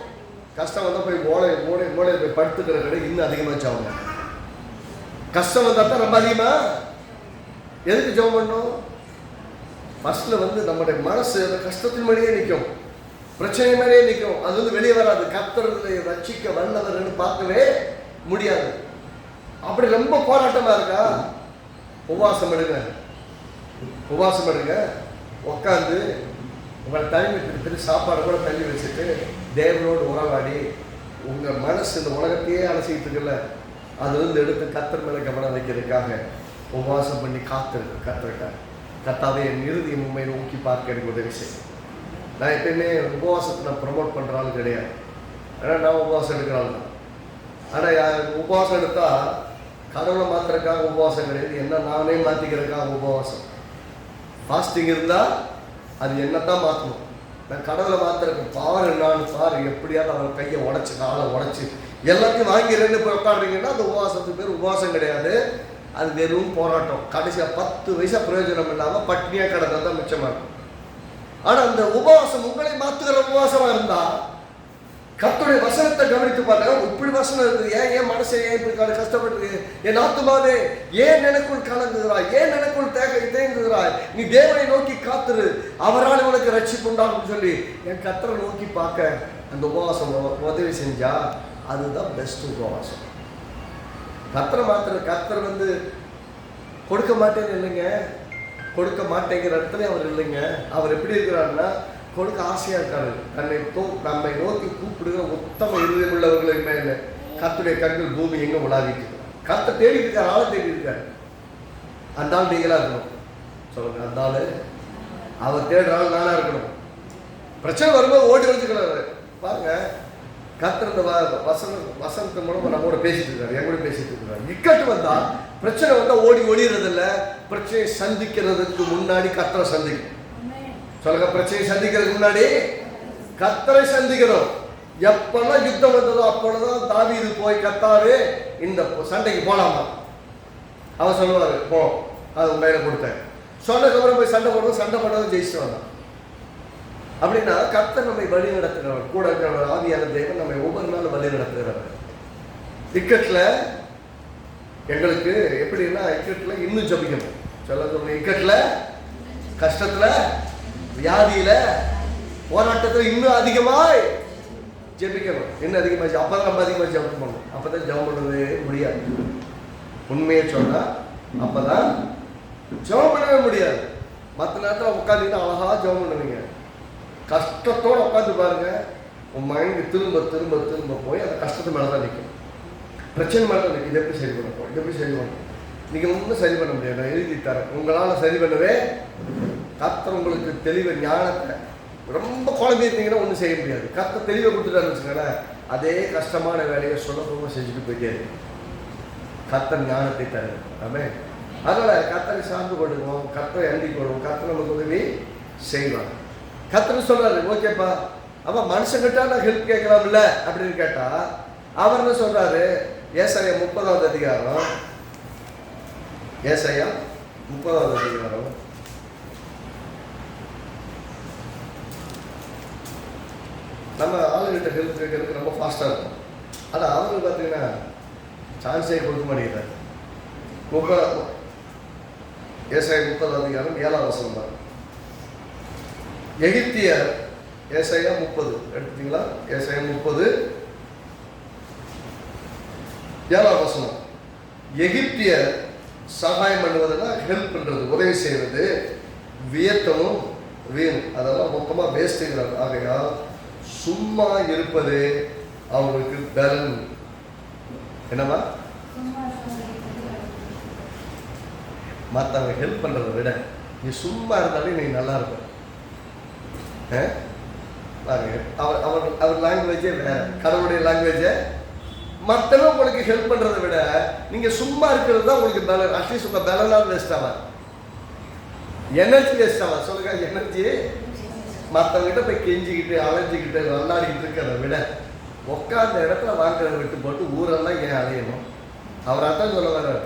கஷ்டம் வந்தா போய் மூளையை போய் படுத்துக்கிற கடை இன்னும் அதிகமா ஜெபம். கஷ்டம் வந்தா தான் ரொம்ப அதிகமா எதுக்கு ஜெபம் பண்ணணும்? ஃபர்ஸ்ட்ல வந்து நம்முடைய மனசு அந்த கஷ்டத்தின் மேலேயே நிற்கும், பிரச்சனை மேலேயே நிற்கும். அது வந்து வெளியே வராது. கர்த்தரை ரட்சிக்க வல்லவர்னு பார்க்கவே முடியாது. அப்படி ரொம்ப போராட்டமா இருக்கா, உபவாசம் எடுங்க, உபவாசம் எடுங்க. உட்காந்து உங்களை தனிமை பிடித்து சாப்பாடு கூட தள்ளி வச்சுட்டு தேவனோடு உறவாடி உங்கள் மனசு இந்த உலகத்தையே அலசிக்கிட்டு இருக்குல்ல, அது வந்து எடுத்து கர்த்தர் மேலே கவனம் வைக்கிறதுக்காக உபவாசம் பண்ணி காத்திருக்கு. கர்த்தருக்காக கர்த்தாவே என் இறுதி உண்மை நோக்கி பார்க்க எனக்கு உதவி செய்யும். நான் எப்பயுமே உபவாசத்தை நான் ப்ரமோட் பண்ணுற ஆள் கிடையாது. ஆனால் நான் உபவாசம் எடுக்கிறாள் தான். ஆனால் உபவாசம் எடுத்தால் கடவுளை மாற்றுறதுக்காக உபவாசம் கிடையாது, என்ன நானே மாற்றிக்கிறதுக்காக உபவாசம். ஃபாஸ்டிங் இருந்தால் அது என்னத்தான் மாற்றணும். நான் கடவுளை மாற்றுறதுக்கு பாரு எப்படியாவது அவர் கையை உடச்சி காலை உடச்சி எல்லாத்தையும் வாங்கிறேன்னு போய் உட்காடுறீங்கன்னா அந்த உபவாசத்துக்கு பேர் உபவாசம் கிடையாது, அது வெறும் போராட்டம். கடைசியாக 10 வயசா பிரயோஜனம் இல்லாமல் பட்னியாக கிடந்தது தான் மிச்சமாக இருக்கும். ஆனால் அந்த உபவாசம் உங்களை மாற்றுகிற உபவாசமாக இருந்தால் கர்த்தருடைய வசனத்தை கவனித்து பாருங்க. இப்படி வசனம் இருக்குது, ஏன் மனசை ஏன் இப்படி கஷ்டப்பட்டு, என் ஆத்துமாவே ஏன் எனக்குள் கலங்குகிறாய், ஏன் எனக்குள் தேங்குகிறாய், நீ தேவனை நோக்கி காத்துரு, அவரால் உனக்கு ரட்சிப்பு உண்டாகும் சொல்லி என் கர்த்தரை நோக்கி பார்க்க அந்த உபவாசம் உதவி செஞ்சா அதுதான் பெஸ்ட் உபவாசம். கர்த்தரை மாத்திர கர்த்தர் வந்து கொடுக்க மாட்டேன்னு இல்லைங்க, கொடுக்க மாட்டேங்கிற இடத்துல அவர் இல்லைங்க. அவர் எப்படி இருக்கிறாருன்னா கொடுக்க ஆசையா இருக்காரு. நம்மை நோக்கி கூப்பிடுகிற உத்தம இருதயம் உள்ளவர்கள் மேல கர்த்தருடைய கண்கள் பூமி எங்க உலாவிட்டு கர்த்தர் தேடிட்டு இருக்காரு, ஆளை தேடி இருக்காரு. அந்த ஆள் நீங்களா இருக்கணும். சொல்லுங்க, அந்த ஆளு அவர் தேடுற ஆள் நானா இருக்கணும். பிரச்சனை வரும்போது ஓடி வச்சுக்கிறாரு பாருங்க. கர்த்தர் இந்த வசனத்து மூலமா நம்மோட பேசிட்டு இருக்காரு, என் கூட பேசிட்டு இருக்காரு. இக்கட்டு வந்தா பிரச்சனை வந்தா ஓடிடுறது இல்லை, பிரச்சனையை சந்திக்கிறதுக்கு முன்னாடி கர்த்தரை சந்திக்கணும். சொல்லுங்க, பிரச்சனையை சந்திக்கிறதுக்கு முன்னாடி கர்த்தரை சந்திக்கிறோம். எப்பெல்லாம் யுத்தம் வந்ததோ அப்பொழுதுதான் தாவீது போய் கர்த்தாவே இந்த சண்டைக்கு போலாமா, அவர் சொல்லுவாரு போ, அது உங்க கையில கொடுத்தேன். சொன்னதுக்கப்புறம் போய் சண்டை போடுறது ஜெயிச்சுட்டு வந்தான். அப்படின்னா கர்த்தர் நம்மை வழி நடத்துகிறவர், கூட இருக்கிற ஆவியான தேவன் நம்மை ஒவ்வொரு நாளும் வழி நடத்துகிறவர். இக்கட்ல எங்களுக்கு எப்படின்னா, இக்கட்ல இன்னும் ஜபிக்கணும். சொல்ல இக்கட்ல, கஷ்டத்துல, வியாதியில, போராட்டத்துல இன்னும் அதிகமாய் ஜெபிக்கணும். இன்னும் அதிகமாக அப்பதான் நம்ம அதிகமாக ஜெபம் பண்ணணும். அப்பதான் ஜெபம் பண்ணவே முடியாது. உண்மையை சொன்னா அப்பதான் ஜெபம் பண்ணவே முடியாது. மற்ற நேரத்தில் உட்காந்துக்கிட்டு அழகா ஜெபம் பண்ணுவீங்க. கஷ்டத்தோடு உட்காந்து பாருங்க, உன் மைண்டு திரும்ப திரும்ப திரும்ப போய் அந்த கஷ்டத்து மேலே தான் நிற்கும், பிரச்சனை மேலே தான் நிற்கும். இதை எப்படி சரி பண்ணப்போம், இதை எப்படி சரி பண்ணணும், நீங்கள் ஒன்றும் சரி பண்ண முடியாது. நான் எழுதி தரேன், உங்களால் சரி பண்ணவே கர்த்தர் உங்களுக்கு தெளிவை ஞானத்தை. ரொம்ப குழம்பு இருந்தீங்கன்னா ஒன்றும் செய்ய முடியாது. கர்த்தர் தெளிவை கொடுத்துட்டாருன்னு வச்சுக்கோங்களேன், அதே கஷ்டமான வேலையை சுலபமாக செஞ்சுட்டு போயிட்டே இருக்கு. கர்த்தர் ஞானத்தை தருது. ஆமே. அதனால் கர்த்தரை சார்ந்து கொள்ளுவோம், கர்த்தரை அண்டிக் கொள்வோம், கர்த்தர் நமக்கு உதவி செய்வாங்க. கர்த்தர் சொல்றாரு, ஓகேப்பா, அப்ப மனுஷங்கிட்ட நான் ஹெல்ப் கேட்கலாம்ல அப்படின்னு கேட்டா அவர் என்ன சொல்றாரு? ஏசாயா 30வது அதிகாரம், ஏசாயா 30வது அதிகாரம் நம்ம ஆளுகிட்ட ஹெல்ப் கேட்கறதுக்கு ரொம்ப ஃபாஸ்டா இருக்கும். ஆனா அவருக்கு பார்த்தீங்கன்னா சான்ஸே கொடுக்க மாட்டேங்கிறார். ஏசாயா 30வது அதிகாரம் 7வது வசனம் தான். எகிப்தியர், ஏசாயா 30 எடுத்தீங்களா? ஏசாயா 30 7வது வசனம். எகிப்தியர் சகாயம் பண்ணுவதுன்னா ஹெல்ப் பண்றது, உதவி செய்வது, வியத்தமும் வீண், அதெல்லாம் மொத்தமாக வேஸ்ட்டுங்கிறாங்க. ஆகையால் சும்மா இருப்பது அவங்களுக்கு பலன். என்னவா? மற்றவங்க ஹெல்ப் பண்ணுறதை விட நீ சும்மா இருந்தாலே நீ நல்லா இருப்ப. அவர் அவர் அவர் லாங்குவேஜே வேற, கடவுளுடைய லாங்குவேஜே. மற்றவங்க உங்களுக்கு ஹெல்ப் பண்ணுறதை விட நீங்கள் சும்மா இருக்கிறது தான் உங்களுக்கு பலன். அட்லீஸ்ட் உங்கள் பலனாவது வேஸ்ட் ஆகாது, எனர்ஜி வேஸ்ட் ஆகாது. சொல்லுங்க, எனர்ஜி மற்றவங்கிட்ட போய் கெஞ்சிக்கிட்டு அலைஞ்சிக்கிட்டு விளாடிக்கிட்டு இருக்கிறத விட உட்காந்த இடத்துல வாங்குறத விட்டு போட்டு ஊரெல்லாம் ஏன் அலையணும்? அவர் அதான் சொல்ல வர்றாரு.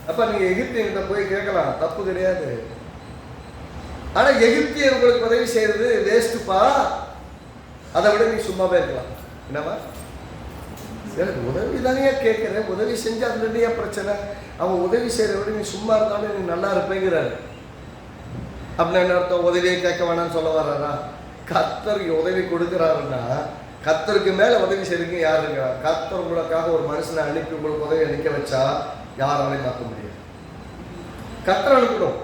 அப்போ நீங்கள் எகிப்தியர்கிட்ட போய் கேட்கலாம், தப்பு கிடையாது. ஆனால் எகிப்தியர் உங்களுக்கு உதவி செய்கிறது வேஸ்ட்டுப்பா, அதை விட நீ சும்மாவே இருக்கலாம். என்னவா? சரி, உதவி தானே கேட்குறேன், உதவி செஞ்சால் அதுல இல்லையா பிரச்சனை? அவன் உதவி செய்கிறத விட நீ சும்மா இருந்தாலும் நீ நல்லா இருப்பேங்கிறாரு. அப்படின்னா என்ன அர்த்தம்? உதவியை கேட்க வேணாம்னு சொல்ல வர்றாரா? கர்த்தருக்கு உதவி கொடுக்குறாருன்னா கர்த்தருக்கு மேலே உதவி செய்யறதுக்கு யார் இருக்கா? கர்த்தர் உங்களுக்காக ஒரு மனுஷனை அனுப்பி உங்களுக்கு உதவி அளிக்க வச்சா யாராலையும் மாற்ற முடியாது. கர்த்தர் அனுப்பணும்.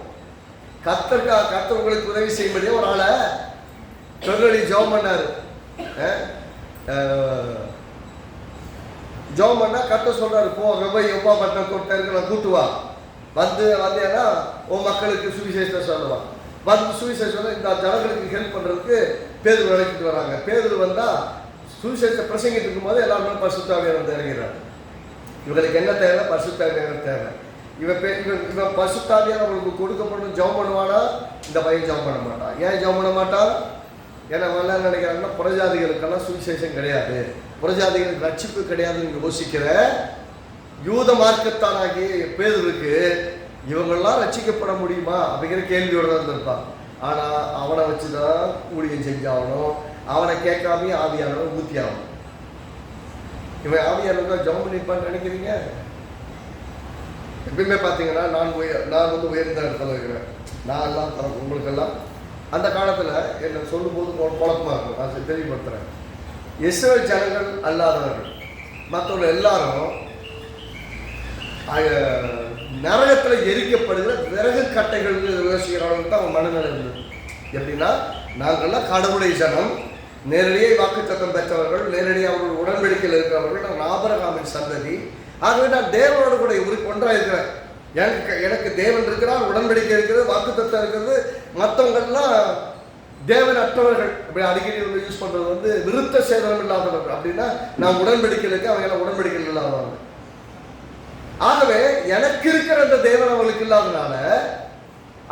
கர்த்தருக்காக கர்த்தர் உங்களுக்கு உதவி செய்யும்படியே ஒரு ஆளை சொல்லி ஜெபம் பண்ணாரு. ஜெபம் பண்ணா கர்த்தர் சொல்றாரு, போ போய் எப்பா பட்டம் கொடுத்தாருக்கு நான் கூட்டுவா, வந்தேன்னா உன் மக்களுக்கு சுவிசேஷத்தை சொல்லுவான். வந்து சுவிசேஷம் இந்த ஜனங்களுக்கு ஹெல்ப் பண்ணுறதுக்கு பேதுரு அழைச்சிட்டு வராங்க. பேதுரு வந்தால் சுவிசேஷத்தை பிரசங்கிட்டு இருக்கும்போது எல்லாருமே பரிசுத்த ஆவியானவர் வந்து இறங்கிறார். இவங்களுக்கு என்ன தேவை? பரிசுத்த ஆவியானவர் தேவை. இவன் பரிசுத்த ஆவியானவர் அவங்களுக்கு கொடுக்கப்படும். ஜெபம் பண்ணுவானா? இந்த பையன் ஜெபம் பண்ண மாட்டான். ஏன் ஜெபம் பண்ண மாட்டான்? ஏன்னா என்ன நினைக்கிறாங்கன்னா புறஜாதிகளுக்கெல்லாம் சுவிசேஷம் கிடையாது, புறஜாதிகளுக்கு ரட்சிப்பு கிடையாதுன்னு யோசிக்கிற யூத மார்க்கத்தானாகி பேதுருக்கு இவங்கெல்லாம் ரட்சிக்கப்பட முடியுமா அப்படிங்கிற கேள்வியோடு தான் இருந்திருப்பான். ஆனால் அவனை வச்சு தான் ஊழியம் செஞ்சாகணும். அவனை கேட்காமே ஆவியானவன் ஊற்றி ஆகணும். இவன் ஆவியானவர் தான் ஜெபம் பண்ணிப்பான்னு நினைக்கிறீங்க? எப்பயுமே பார்த்தீங்கன்னா நான் வந்து உயர்ந்த இடத்துல இருக்கிறேன். நான் எல்லாம் உங்களுக்கெல்லாம் அந்த காலத்தில் என்ன சொல்லும்போது குழப்பமாக இருக்கும். நான் தெளிவுபடுத்துகிறேன். இஸ்ரவேல் ஜனங்கள் அல்லாதவர்கள் மற்றவர்கள் எல்லாரும் நரகத்தில் எரிக்கப்படுகிற விறகு கட்டைகள் யோசிக்கிறவங்க தான் அவன் மனநிலை இருந்தது. எப்படின்னா, நாங்கள்லாம் கடவுளை ஜனம், நேரடியாக வாக்குத்தத்தம் பெற்றவர்கள், நேரடியாக அவர்கள் உடன்படிக்கையில் இருக்கிறவர்கள், நான் ஆபிரகாமின் சந்ததி. ஆகவே நான் தேவனோடு கூட ஒன்றாக இருக்கிறேன். எனக்கு தேவன் இருக்கிறார், உடன்படிக்கை இருக்கிறது, வாக்குத்தத்தம் இருக்கிறது. மற்றவங்கள்லாம் தேவன் அற்றவர்கள். அப்படி அடிக்கடி யூஸ் பண்ணுறது வந்து விருத்த சேதனம் இல்லாதவர்கள். அப்படின்னா நான் உடன்படிக்கையில் இருக்கேன், அவங்க எல்லாம் உடன்படிக்கையில் இல்லாதவங்க. ஆகவே எனக்கு இருக்கிற அந்த தேவன் அவங்களுக்கு இல்லாதனால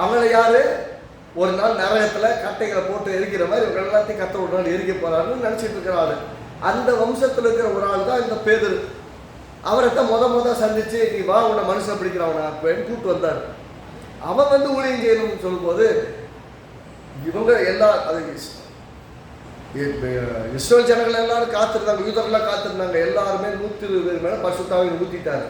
அவங்கள யாரு ஒரு நாள் நரகத்தில் கட்டைகளை போட்டு எரிக்கிற மாதிரி இவங்க எல்லாத்தையும் கத்த ஒரு நாள் எரிக்க போறாருன்னு நினச்சிட்டு இருக்கிற ஆள். அந்த வம்சத்தில் இருக்கிற ஒரு ஆள் தான் இந்த பேதுரு. அவரைத்தான் முத சந்திச்சு, நீ வா உன்னை மனுஷன் பிடிக்கிறவனா அப்படின்னு கூப்பிட்டு வந்தார். அவன் வந்து ஊழியம் செய்யணும்னு சொல்லும்போது இவங்க எல்லாம் அது இஸ்ரவேல் ஜனங்கள் எல்லாரும் காத்திருந்தாங்க, யூதர்கள்லாம் காத்திருந்தாங்க. எல்லாருமே 120 பேர் மேலே பரிசுத்த ஆவியை ஊற்றிட்டாரு.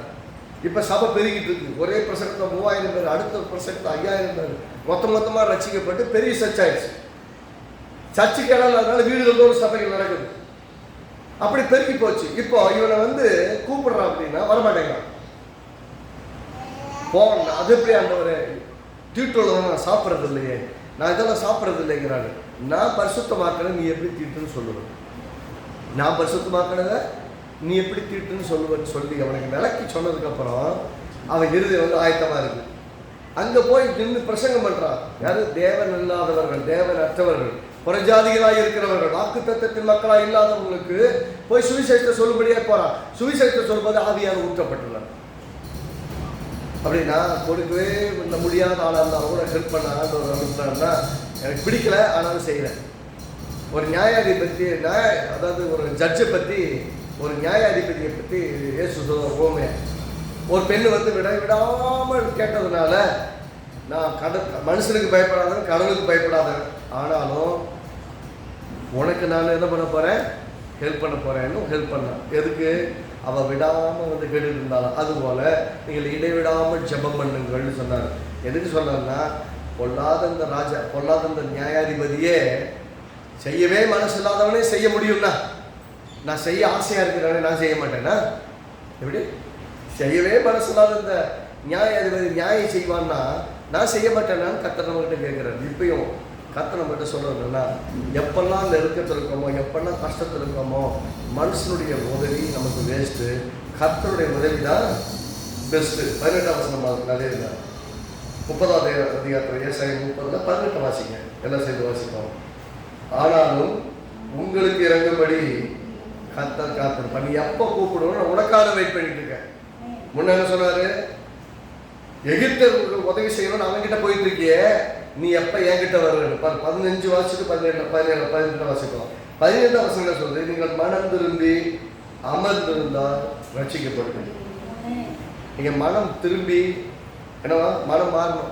இப்போ சபை பெருகிட்டு இருக்கு. ஒரே பிரசங்கத்தில் 3000 பேர், அடுத்த பிரசங்கத்தில் 5000 பேர் மொத்தமாக ரசிக்கப்பட்டு பெரிய சர்ச் ஆயிடுச்சு. சர்ச்சுக்கு இடம் இல்லாதனால வீடுகளோடு சபைகள் நடக்குது. அப்படி பெருகி போச்சு. இப்போ இவனை வந்து கூப்பிடுறான் அப்படின்னா வரமாட்டேங்கிறான். போன அது எப்படி ஆண்டவரே தீட்டுள்ள நான் சாப்பிட்றது இல்லையே, நான் இதெல்லாம் சாப்பிட்றது இல்லைங்கிறாங்க. நான் பரிசுத்தமாக்கினேன், நீ எப்படி தீட்டுன்னு சொல்லுவேன்? நான் பரிசுத்தமாக்கினதை நீ எப்படி தீட்டுன்னு சொல்லுவேன்னு சொல்லி அவனுக்கு விளக்கி சொன்னதுக்கப்புறம் அவன் இறுதி வந்து ஆயத்தமாக இருக்குது. அங்கே போய் நின்று பிரசங்கம் பண்ணுறான். யாரு? தேவன் இல்லாதவர்கள், தேவன் அற்றவர்கள், புறஜாதிகளாக இருக்கிறவர்கள், வாக்குத்தத்தத்தின் மக்களாக இல்லாதவங்களுக்கு போய் சுவிசேஷத்தை சொல்லும்படியே போகிறான். சுவிசேஷத்தை சொல்லும்போது ஆவியார் ஊற்றப்பட்டுள்ளார். அப்படின்னா கொடுக்கவே இந்த முடியாத ஆளாக இருந்தாலும் கூட ஹெல்ப் பண்ணான்னு ஒரு அனுப்புனாருன்னா எனக்கு பிடிக்கல, ஆனாலும் செய்கிறேன். ஒரு நியாயாதிபதி அதாவது ஒரு ஜட்ஜை பற்றி, ஒரு நியாயாதிபதியை பற்றி இயேசு சொல்லுவோமே, ஒரு பெண்ணு வந்து விடாமல் கேட்டதுனால நான் மனுஷனுக்கு பயப்படாதவன், கடவுளுக்கு பயப்படாதவன், ஆனாலும் உனக்கு நான் என்ன பண்ண போகிறேன்? ஹெல்ப் பண்ண போகிறேன்னு ஹெல்ப் பண்ணான். எதுக்கு? அவள் விடாமல் வந்து கேட்டு இருந்தாலும். அதுபோல் நீங்கள் இடைவிடாமல் ஜெபம் பண்ணுங்கள்னு சொன்னார். எதுக்கு சொன்னார்னா, பொல்லாத இந்த நியாயாதிபதியே செய்யவே மனசு இல்லாதவனே செய்ய முடியும்னா, நான் செய்ய ஆசையாக இருக்கிறவனே நான் செய்ய மாட்டேன்னா எப்படி? செய்யவே மனசு இல்லாத இந்த நியாயாதிபதி நியாயம் செய்வான்னா நான் செய்ய மாட்டேன்னான்னு கர்த்தர் நம்மகிட்ட கேட்குறாரு. இப்பயும் கர்த்தர் நம்மகிட்ட சொல்கிறதுன்னா, எப்பெல்லாம் நெருக்கத்தில் இருக்கோமோ, எப்பெல்லாம் கஷ்டத்தில் இருக்கோமோ, மனுஷனுடைய உதவி நமக்கு வேஸ்ட்டு, கர்த்தருடைய உதவி தான் பெஸ்ட்டு. 18ஆம் வசனம் நிறைய இல்லை. 30ஆவது அதிகாரத்தில் ஏசாயா 30 18 வாசிங்க, எல்லாம் சேர்ந்து வாசிப்போம். ஆனாலும் உங்களுக்கு இறங்கும்படி கர்த்தர் காத்திருப்பார். நீ எப்போ கூப்பிடுவோம், உனக்காக வெயிட் பண்ணிட்டு இருக்கேன். முன்ன என்ன சொன்னாரு, எகிப்தருக்கு உதவி செய்யணும்னு அவன்கிட்ட போயிட்டு இருக்கியே, நீ எப்போ என்கிட்ட வருவேன். 15 வாசிட்டு 17 வாசிக்கலாம். 18ஆம் வசனம் சொல்றது, நீங்கள் மனம் திரும்பி அமர்ந்திருந்தால் ரட்சிக்கப்படுவீங்க. நீங்க மனம் திரும்பி என்னவா, மனம் மாறணும்.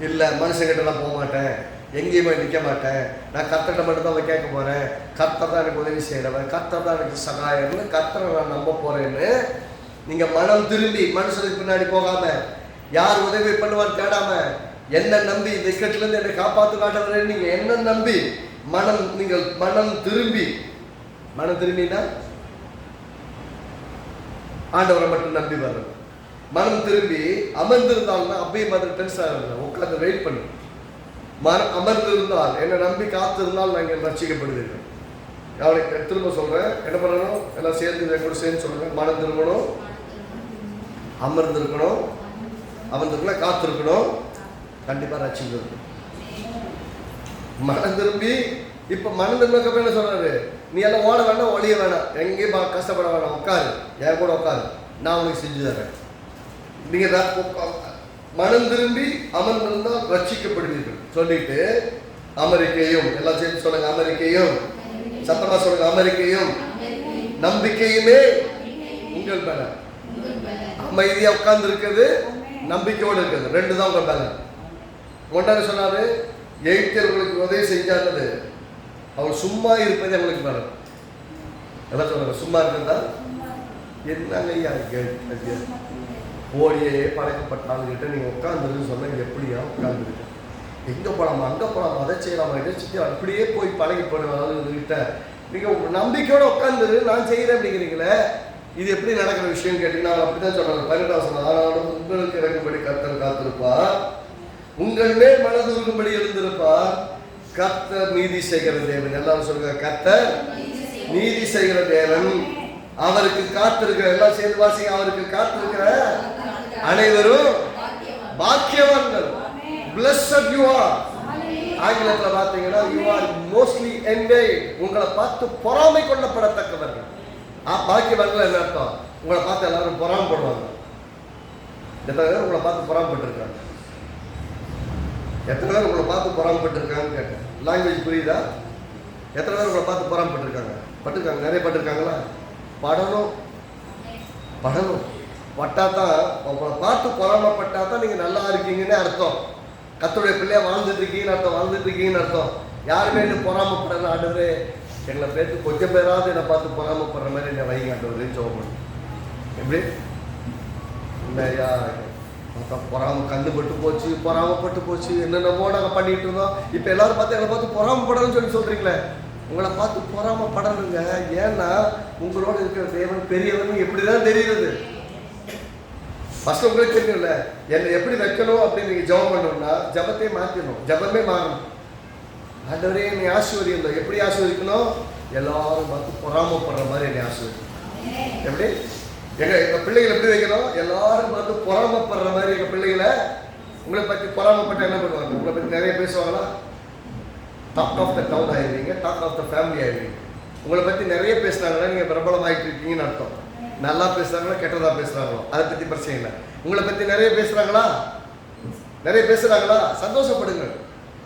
இல்லை மனுஷங்கிட்டலாம் போக மாட்டேன், எங்கேயுமே நிற்க மாட்டேன், நான் கர்த்தர்கிட்ட மட்டும்தான் கேட்க போகிறேன், கர்த்தர் தான் எனக்கு உதவி செய்கிறவன், கர்த்தர் தான் எனக்கு சகாயம்னு, கர்த்தரை நான் நம்ப போகிறேன்னு நீங்கள் மனம் திரும்பி மனுஷனுக்கு பின்னாடி போகாமல், யார் உதவி பண்ணுவான்னு தேடாமல், என்ன நம்பி இந்த இக்கட்டிலேருந்து என்னை காப்பாற்று காட்டுறேன்னு நீங்கள் என்ன நம்பி நீங்கள் மனம் திரும்பினா ஆண்டவரை மட்டும் நம்பி வர்றது. மனம் திரும்பி அமர்ந்திருந்தால்னா அப்பயே மாதிரி டென்ஸ் ஆகுது, உட்காந்து வெயிட் பண்ணு. அமர்ந்திருந்தால், என்னை நம்பி காத்திருந்தால் நாங்கள் ரட்சிக்கப்படுவீர்கள். அவனை திரும்ப சொல்கிறேன், என்ன பண்ணணும், எல்லாம் சேர்ந்து கூட சேர்ந்து சொல்லுங்கள். மனம் திரும்பணும், அமர்ந்திருக்கணும், காத்திருக்கணும், கண்டிப்பாக ரட்சிக்கணும். மனம் திரும்பி, இப்போ மனம் திரும்ப என்ன சொல்கிறாரு, நீ எல்லாம் ஓட வேண்டாம், ஒளிய வேணாம், எங்கேயும் கஷ்டப்பட வேணாம், உட்காரு, என் கூட உட்காரு, நான் உனக்கு செஞ்சு தரேன். நீங்கள் தான் மனம் திரும்பி அமர்ந்திருந்தால் ரட்சிக்கப்படுவீர்கள் சொல்லிட்டு, அமெரிக்கையும் எல்லாம் சேர்த்து சொல்லுங்க, அமெரிக்கையும் சத்தமா சொல்லுங்க, அமெரிக்கையும் நம்பிக்கையுமே உங்கள் மேல. அமைதியா உட்கார்ந்து இருக்கிறது, நம்பிக்கையோடு இருக்கிறது, ரெண்டு தான் உங்க மேல. ஒன்றாக சொன்னாரு, எகிப்தியர்களுக்கு உதவி செஞ்சானது, அவர் சும்மா இருப்பது அவங்களுக்கு மேல. எல்லாம் சொல்றாங்க, சும்மா இருக்கிறதா என்னங்க ஐயா, ஓடியே பழக்கப்பட்டாலுங்கிட்ட நீங்கள் உட்காந்துருன்னு சொன்னால் எப்படியா உட்காந்துருக்க, எங்கே போகலாமா, அங்கே போகலாமா, அதை செய்யலாமா, இதை சுற்றி அப்படியே போய் பழகி போடுவாங்ககிட்ட நீங்கள் நம்பிக்கையோடு உட்காந்துரு, நான் செய்கிறேன் அப்படிங்கிறீங்களே, இது எப்படி நடக்கிற விஷயம் கேட்டீங்கன்னா அப்படி தான் சொல்கிறாங்க. 18ஆம் வசனம், ஆனாலும் உங்களுக்கு இறங்கும்படி கர்த்தர் காத்திருப்பார், உங்கள் மேல் மனது இருக்கும்படி எழுந்திருப்பார், கர்த்தர் நீதி செய்கிற தேவன். எல்லாரும் சொல்லுங்க, கர்த்தர் நீதி செய்கிற தேவன், அவருக்கு காத்திருக்கிற, எல்லாம் சேர்ந்து வாசிங்க, அவருக்கு காத்திருக்கிற அனைவரும் பாக்கியவான்கள். Blessed you are. ஆங்கிலத்தில் பார்த்தீங்கன்னா you are mostly envied. உங்களை பார்த்து பொறாமை கொள்ளப்படத்தக்கவர்கள். பாக்கியவான்கள் என்ன அர்த்தம், உங்களை பார்த்து எல்லாரும் பொறாமப்படுவாங்க. எத்தனை பேர் உங்களை பார்த்து பொறாமப்பட்டிருக்காங்க, எத்தனை பேர் உங்களை பார்த்து பொறாமப்பட்டிருக்காங்கன்னு கேட்டேன். லாங்குவேஜ் புரியுதா? எத்தனை பேர் உங்களை பார்த்து பொறாமப்பட்டிருக்காங்க? பட்டிருக்காங்க, நிறைய பட்டிருக்காங்களா? படணும், பட்டாதான், உங்களை பார்த்து பொறாமப்பட்டாதான் நீங்கள் நல்லா இருக்கீங்கன்னு அர்த்தம். கர்த்தருடைய பிள்ளையா வாழ்ந்துட்டு இருக்கீங்கன்னு அர்த்தம். யாருமே என்ன பொறாமப்படல, ஆண்டவரே எங்களை பேருக்கு கொஞ்சம் பேராவது என்னை பார்த்து பொறாமப்படுற மாதிரி என்னை வைங்க ஆண்டவரேன்னு சொல்லணும். எப்படி இல்லையா, பொறாமப்பட்டு போச்சு என்னென்னமோ நாங்கள் பண்ணிட்டு இருந்தோம், இப்போ எல்லாரும் பார்த்து எங்களை பார்த்து பொறாமப்படணும்னு சொல்லி சொல்றீங்களே. உங்களை பார்த்து பொறாமப்படணுங்க, ஏன்னா உங்களோட இருக்கிற தேவன் பெரியவன் எப்படிதான் தெரியுது. ஃபர்ஸ்ட் உங்களுக்கு தெரியல, என்னை எப்படி வைக்கணும் அப்படின்னு நீங்கள் ஜெபம் பண்ணணும்னா ஜபத்தை மாற்றணும், ஜபமே மாறணும். ஆண்டவரே என்னை ஆசீர்வதிக்கணும், எப்படி ஆசீர்வதிக்கணும், எல்லாரும் பார்த்து பொறாமப்படுற மாதிரி என்னை ஆசீர்வதிக்கணும். எப்படி எங்கள் பிள்ளைகளை எப்படி வைக்கணும், எல்லாரும் பார்த்து பொறாமப்படுற மாதிரி எங்கள் பிள்ளைகளை. உங்களை பற்றி பொறாமப்பட்ட என்ன பண்ணுவாங்க, உங்களை பற்றி நிறைய பேசுவாங்களா? டாக் ஆஃப் த டவுன் ஆயிடுவீங்க, டாக் ஆஃப் த ஃபேமிலி ஆயிடுவீங்க. உங்களை பற்றி நிறைய பேசுனாங்கன்னா நீங்கள் பிரபலமாயிட்டு இருக்கீங்கன்னு அர்த்தம். நல்லா பேசுகிறாங்களோ கெட்டதாக பேசுகிறாங்களோ அதை பற்றி பிரச்சனை இல்லை. உங்களை பற்றி நிறைய பேசுகிறாங்களா, சந்தோஷப்படுங்க.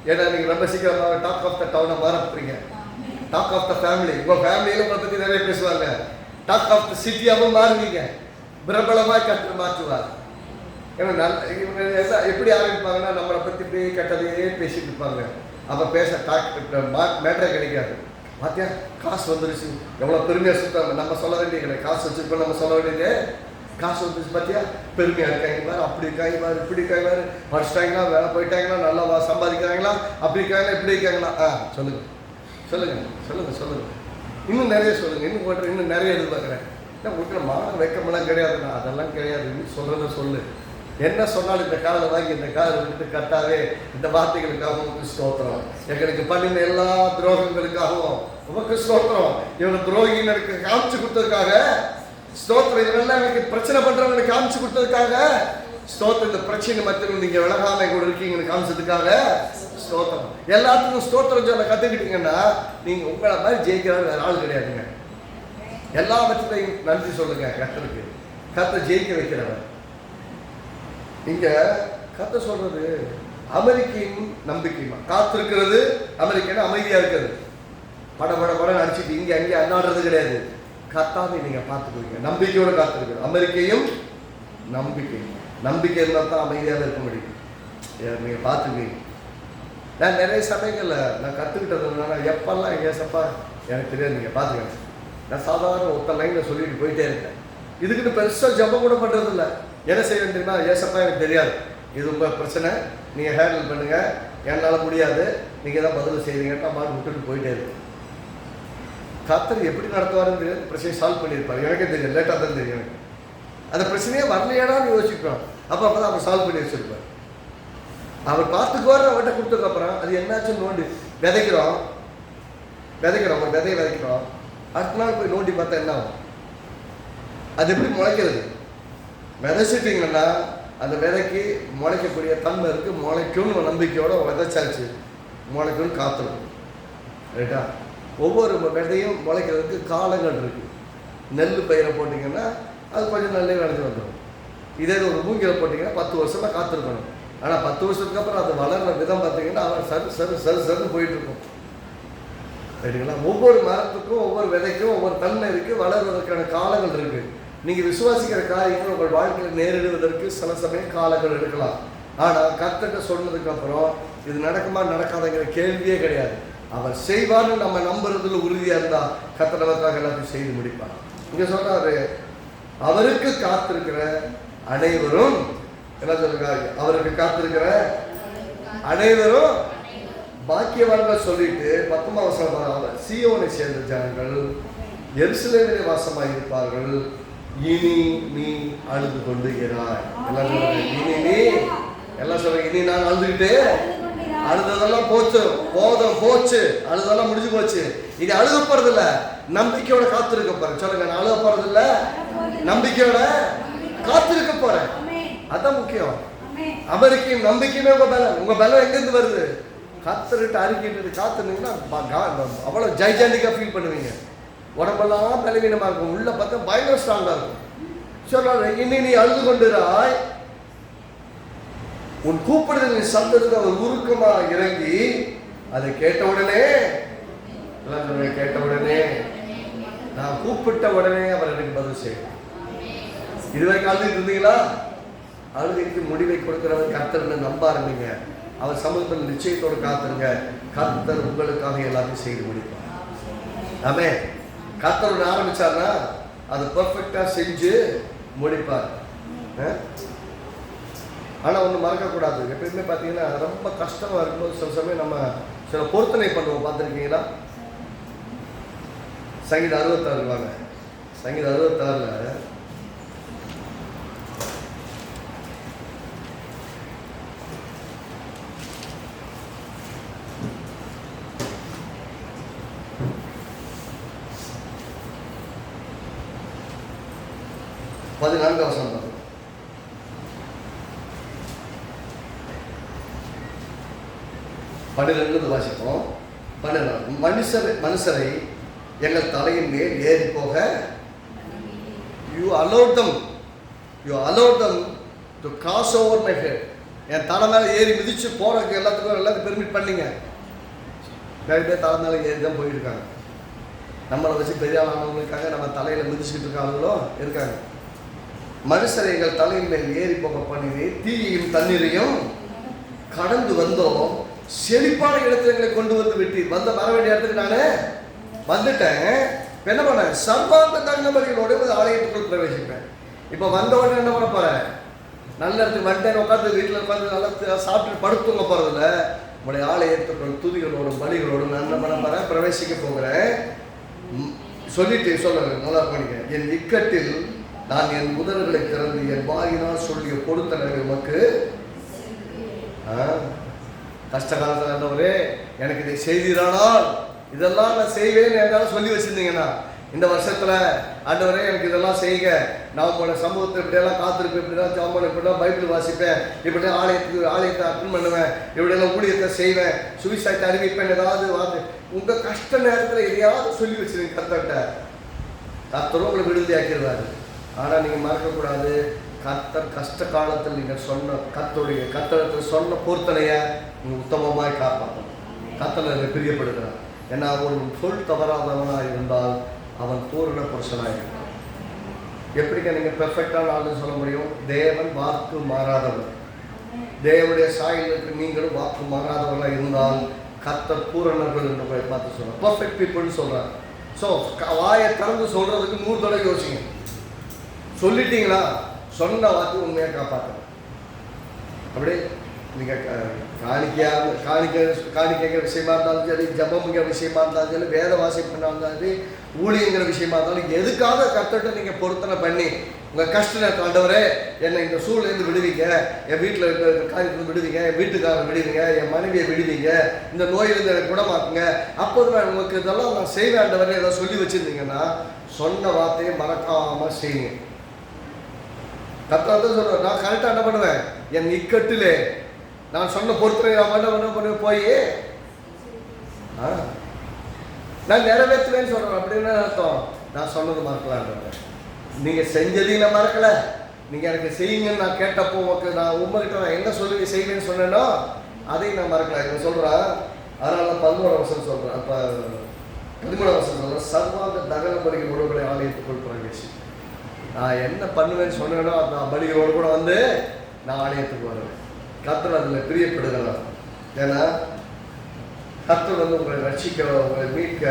ஏன்னா நீங்கள் ரொம்ப சீக்கிரமாக டாக் ஆஃப் த டவுனை மாறப்படுறீங்க. டாக் ஆஃப் த ஃபேமிலி, உங்கள் ஃபேமிலியில் உங்களை பற்றி நிறைய பேசுவாங்க. டாக் ஆஃப் த சிட்டியாகவும் மாறுவீங்க, பிரபலமாக கற்று மாற்றுவார். ஏன்னா இவங்க எல்லாம் எப்படி ஆரம்பிப்பாங்கன்னா நம்மளை பற்றி இப்படியே கெட்டதையே பேசிட்டு இருப்பாங்க. அப்போ பேச மேட்டரே கிடைக்காது. பார்த்தியா காசு வந்துருச்சு, எவ்வளோ பெருமையாக சுத்தாங்க. நம்ம சொல்ல வேண்டிய கிடையாது, காசு வச்சுருக்கோம், நம்ம சொல்ல வேண்டியது காசு வந்துருச்சு. பார்த்தியா பெருமையாக இருக்காங்க பாரு, அப்படி இருக்காங்க பாரு, இப்படி இருக்காங்க பாரு, படிச்சிட்டாங்களா, வேலை போயிட்டாங்களா, நல்லா சம்பாதிக்கிறாங்களா, அப்படி இருக்காங்களா, இப்படி இருக்காங்களா. சொல்லுங்கள் இன்னும் நிறைய சொல்லுங்கள், இன்னும் நிறைய எதிர்பார்க்குறேன். உங்களுக்கு மான வைக்கமெல்லாம் கிடையாதுண்ணா, அதெல்லாம் கிடையாது. இன்னும் சொல்கிறத சொல்லு, என்ன சொன்னாலும் இந்த காலை வாங்கி இந்த காலை விட்டு கட்டாவே இந்த வார்த்தைகளுக்காக உமக்கு ஸ்தோத்திரம். எங்களுக்கு பண்ணின எல்லா துரோகங்களுக்காகவும் உமக்கு ஸ்தோத்திரம். இவங்க துரோகின்னு எனக்கு காமிச்சு கொடுத்ததுக்காக ஸ்தோத்திரம். இதெல்லாம் எனக்கு பிரச்சனை பண்றவங்களுக்கு காமிச்சு கொடுத்ததுக்காக ஸ்தோத்திரம். இந்த பிரச்சனை மத்தியில் நீங்க விலகாம கூட இருக்கீங்கன்னு காமிச்சதுக்காக ஸ்தோத்திரம். எல்லாத்துக்கும் ஸ்தோத்திரம் சொல்ல கத்துக்கிட்டீங்கன்னா நீங்க உங்களை மாதிரி ஜெயிக்கிறவர் வேற ஆள் கிடையாதுங்க. எல்லாவற்றையும் நன்றி சொல்லுங்க கர்த்தருக்கு. கர்த்தர் ஜெயிக்க வைக்கிறவர். இங்க கர்த்தர் சொல்றது அமெரிக்கையும் நம்பிக்கையுமா காத்திருக்கிறது. அமெரிக்கா அமைதியா இருக்கிறது, பட நடிச்சுட்டு இங்க அங்கே அண்ணாடுறது கிடையாது. கர்த்தாவை நீங்க பார்த்துக்குவீங்க, நம்பிக்கையோட காத்திருக்கிறது. அமெரிக்கையும் நம்பிக்கை இருந்தால் தான் அமைதியாக இருக்க முடியும். நீங்க பார்த்துக்குவீங்க. நான் நிறைய சமயங்கள்ல நான் கற்றுக்கிட்டதுனால எப்பெல்லாம் ஏசப்பா எனக்கு தெரியாது, நீங்க பார்த்துக்கங்க. நான் சாதாரண ஒருத்த லைன்ல சொல்லிட்டு போயிட்டே இருக்கேன். இதுக்குன்னு பெருசாக ஜபம் கூட பண்றது இல்லை. என்ன செய்ய தெரியுமா? ஏசப்பா எனக்கு தெரியாது, இது உங்கள் பிரச்சனை, நீங்கள் ஹேண்டில் பண்ணுங்க, என்னால் முடியாது, நீங்கள் தான் பதில் செய்வீங்கன்னா மாதிரி விட்டுட்டு போயிட்டே இருக்கு. கர்த்தர் எப்படி நடத்துவாருன்னு தெரியாது, பிரச்சனையை சால்வ் பண்ணியிருப்பார். எனக்கே தெரியும், லேட்டாக தான் தெரியும் எனக்கு. அந்த பிரச்சனையே வரலையாடான்னு யோசிக்கிறோம். அப்போ தான் அவர் சால்வ் பண்ணி வச்சிருப்பார். அவர் பார்த்துக்குவார். அவர்கிட்ட கொடுத்ததுக்கப்புறம் அது என்னாச்சுன்னு நோண்டி விதைக்கிறோம். ஒரு விதையை விதைக்கிறோம். அடுத்த நாள் போய் நோண்டி பார்த்தா என்ன ஆகும்? அது எப்படி முளைக்கிறது? விதைச்சிட்டிங்கன்னா அந்த விதைக்கு முளைக்கக்கூடிய தன்மை இருக்கு. முளைக்கும்னு நம்பிக்கையோட விதைச்சாச்சு, முளைக்கும்னு காத்திருக்கும். ரைட்டா? ஒவ்வொரு விதையும் முளைக்கிறதுக்கு காலங்கள் இருக்கு. நெல் பயிரை போட்டிங்கன்னா அது கொஞ்சம் நல்லே விளைஞ்சு வந்துடும். இதே ஒரு மூங்கில போட்டிங்கன்னா 10 வருஷமா காத்திருக்கணும். ஆனால் 10 வருஷத்துக்கு அப்புறம் அது வளர்ற விதம் பார்த்தீங்கன்னா அவன் சருன்னு போயிட்டு இருக்கும். ரைட்டுங்களா? ஒவ்வொரு மரத்துக்கும் ஒவ்வொரு விதைக்கும் ஒவ்வொரு தன்மை இருக்கு, வளர்வதற்கான காலங்கள் இருக்கு. நீங்க விசுவாசிக்கிற காரியங்கள் உங்கள் வாழ்க்கையில் நேரிடுவதற்கு சில சமயம் காலங்கள் எடுக்கலாம். ஆனால் கர்த்தர்கிட்ட சொன்னதுக்கு அப்புறம் இது நடக்குமா நடக்காதுங்கிற கேள்வியே கிடையாது. அவர் செய்வார்னு நம்ம நம்புறதுல உறுதியா இருந்தா கர்த்தர் நமக்காக எல்லாத்தையும் செய்து முடிப்பார். இங்க சொல்றாரு, அவருக்கு காத்திருக்கிற அனைவரும் என்ன சொல்லுங்க? அவருக்கு காத்திருக்கிற அனைவரும் பாக்கியவான்கள் சொல்லிட்டு 19 வசனம், சீயோனை சேர்ந்த ஜனங்கள் எருசலேமிலே வாசமாய் இருப்பார்கள். இனி நீ அழுது கொண்டு இராய். எல்லாம் சொல்லுங்க, இனி நீ, எல்லாம் சொல்லுங்க, இனி நான் அழுதுகிட்டே, அழுததெல்லாம் போச்சு, அழுதெல்லாம் முடிஞ்சு போச்சு. இது அழுக போறது இல்ல, நம்பிக்கையோட காத்திருக்க போறேன். சொல்லுங்க, நான் அழுக போறது இல்ல, நம்பிக்கையோட காத்திருக்க போறேன். அதான் முக்கியம். அமெரிக்கையும் நம்பிக்கையுமே உங்க பலம் எங்க இருந்து வருது? கர்த்தர்கிட்ட அறிக்கைட்டு காத்துனீங்கன்னா அவ்வளவு ஜைஜாண்டிக்கா ஃபீல் பண்ணுவீங்க. உடம்பெல்லாம் பலவீனமா இருக்கும், உள்ள பார்த்தா பயங்கர ஸ்ட்ராங்கா இருக்கும். சொல்றாரு, இனி நீ அழுது கொண்டிராய், உன் கூப்பிடுதலின் சந்தத்துக்கு அவர் உருக்கமா இறங்கி அதை கேட்ட உடனே நான் கூப்பிட்ட உடனே அவர் எனக்கு பதில் செய்யும். இதுவரைக்கும் அழுதுட்டு இருந்தீங்களா? அழுதுக்கு முடிவை கொடுக்கிறவர் கர்த்தர்னு நம்ப ஆரம்பிங்க. அவர் சமூகத்தில் நிச்சயத்தோடு காத்துருங்க. கர்த்தர் உங்களுக்காக எல்லாத்தையும் செய்து முடிப்பார். ஆமே. கர்த்தர் ஆரம்பிச்சார்னா அது பெர்ஃபெக்டா செஞ்சு முடிப்பார். ஆனா ஒண்ணு மறக்க கூடாது, எப்பயுமே பாத்தீங்கன்னா ரொம்ப கஷ்டமா இருக்கும்போது சில சமயம் நம்ம சில பொருத்தனை பண்ணுவோம். பார்த்துருக்கீங்களா? சங்கீதம் 66 வாங்க. சங்கீதம் 66 14 வசனம். 12 வாசிப்போம். 12 மனுஷரை எங்கள் தலையின் மேல் ஏறி போக you allowed them to cross over my head. என் தலை மேலே ஏறி மிதிச்சு போறதுக்கு எல்லாத்துக்கும் பெர்மிட் பண்ணீங்க. நிறைய பேர் தலை மேலே ஏறி தான் போயிருக்காங்க. நம்மளை வச்சு பெரிய ஆளானவங்களுக்காக நம்ம தலையில மிதிச்சுக்கிட்டு இருக்காங்களோ இருக்காங்க. மனுஷரை எங்கள் தலையின் மேல் ஏறி போக பண்ணினே தீயையும் தண்ணீரையும் கடந்து வந்தோம். செழிப்பான இடத்துல எங்களை கொண்டு வந்து விட்டு வர வேண்டிய இடத்துக்கு நானே வந்துட்டேன். என்ன பண்ண? சர்வாங்க தங்கமரிகளோட ஆலயத்துக்குள் பிரவேசிப்பேன். இப்போ வந்த உடனே என்ன பண்ண போறேன்? நல்ல இடத்துக்கு வந்துட்டேன், உட்காந்து வீட்டில் உட்காந்து நல்லா சாப்பிட்டு படுத்துங்க போறதில்ல. உங்களுடைய ஆலயத்துக்குள் துதிகளோடும் பலிகளோடும் நான் என்ன பண்ண போறேன்? பிரவேசிக்க போகிறேன். சொல்லிட்டு சொல்லுங்க, நல்லா பண்ணிக்க. என் இக்கட்டில் நான் என் உதடுகளை திறந்து என் வாயினால் சொல்லிய பொருத்தனை உமக்கு. கஷ்ட காலத்தில் ஆண்டவரே எனக்கு இதை செய்தீரானால் இதெல்லாம் நான் செய்வேன்னு என்னால சொல்லி வச்சிருந்தீங்கன்னா, இந்த வருஷத்துல ஆண்டவரே எனக்கு இதெல்லாம் செய்யுங்க, நான் உங்களோட சமூகத்தை இப்படியெல்லாம் காத்திருப்பேன், இப்படிலாம் ஜாமான், இப்படிலாம் பைபிள் வாசிப்பேன், இப்படிலாம் ஆலயத்தை அட்டன் பண்ணுவேன், இப்படியெல்லாம் ஊழியத்தை செய்வேன், சுவிசேஷத்தை அறிவிப்பேன், ஏதாவது உங்க கஷ்ட நேரத்தில் எதையாவது சொல்லி வச்சிருங்க கர்த்தர்கிட்ட. கர்த்தரும் உங்களை விடுதலையாக்கிடுவாரு. ஆனால் நீங்கள் மறக்கக்கூடாது, கர்த்தர் கஷ்ட காலத்தில் நீங்கள் சொன்ன கர்த்தரிடத்தில் சொன்ன பொருத்தனையை நீங்கள் உத்தமமாய் காப்பாற்றணும். கர்த்தர் பிரியப்படுகிறார். ஏன்னா ஒரு சொல் தவறாதவனாக இருந்தால் அவன் பூரண புருஷனாக இருக்கிறான். எப்படிங்க நீங்கள் பெர்ஃபெக்டான ஆளுன்னு சொல்ல முடியும்? தேவன் வாக்கு மாறாதவர். தேவனுடைய சாயலுக்கு நீங்களும் வாக்கு மாறாதவர்களாக இருந்தால் கர்த்தர் பூரணர்கள் என்று போய் பார்த்து சொல்கிறார். பர்ஃபெக்ட் பீப்புள்னு சொல்கிறார். ஸோ வாயை திறந்து சொல்கிறதுக்கு 100 தடவை யோசிங்க. சொல்லிட்டீங்களா, சொன்ன வாக்கு உண்மையாக காப்பாற்றணும். அப்படியே நீங்கள் காணிக்கைங்கிற விஷயமா இருந்தாலும் சரி, ஜபம்ங்கிற விஷயமா இருந்தாலும் சரி, வேத வாசிப்புனா இருந்தாலும் சரி, ஊழியங்கிற விஷயமா இருந்தாலும், எதுக்காக கர்த்தர்கிட்ட நீங்கள் பொருத்தனை பண்ணி உங்கள் கஷ்ட நேரத்தில் ஆண்டவரே என்னை இந்த சூழ்நிலேருந்து விடுவீங்க, என் வீட்டில் இருக்கிற காரியத்துலேருந்து விடுவீங்க, என் வீட்டுக்காரரை விடுவீங்க, என் மனைவியை விடுவீங்க, இந்த நோயிலிருந்து எனக்கு குணமாக்குங்க, அப்போது நான் உங்களுக்கு இதெல்லாம் நான் செய்வேன் ஆண்டவரே ஏதாவது சொல்லி வச்சுருந்தீங்கன்னா சொன்ன வார்த்தையை மறக்காமல் செய்யுங்க. கர்த்தர் தான் சொல்லுவேன், நான் கரெக்டாக என்ன பண்ணுவேன், என் இக்கட்டிலே நான் சொன்ன பொறுத்தனை என்ன பண்ணுவேன், போய் நான் நிறைவேற்றுவேன்னு சொல்கிறேன். அப்படின்னு அர்த்தம், நான் சொன்னது மறக்கலான்னு. நீங்கள் செஞ்சதையும் நான் மறக்கலை, நீங்கள் எனக்கு செய்யுங்கன்னு நான் கேட்டப்போ உங்களுக்கு நான் உங்ககிட்ட நான் என்ன சொல்லி செய்வேன்னு சொன்னேனோ அதையும் நான் மறக்கலை. இவங்க சொல்கிறேன், அதனால 11 வருஷம் சொல்கிறேன், அப்போ 13 வருஷம் சொல்கிறேன், சர்வாங்க தகன பலிகள் உடவுகளை ஆலயத்துக்குள் பிரவேசி. நான் என்ன பண்ணுவேன்னு சொன்னேனோ அந்த பலிகளோடு கூட வந்து நான் ஆலயத்துக்கு வருவேன். கர்த்தர் அதில் பிரியப்படுகிறார். ஏன்னா கர்த்தர் வந்து உங்களை ரட்சிக்க, உங்களை மீட்க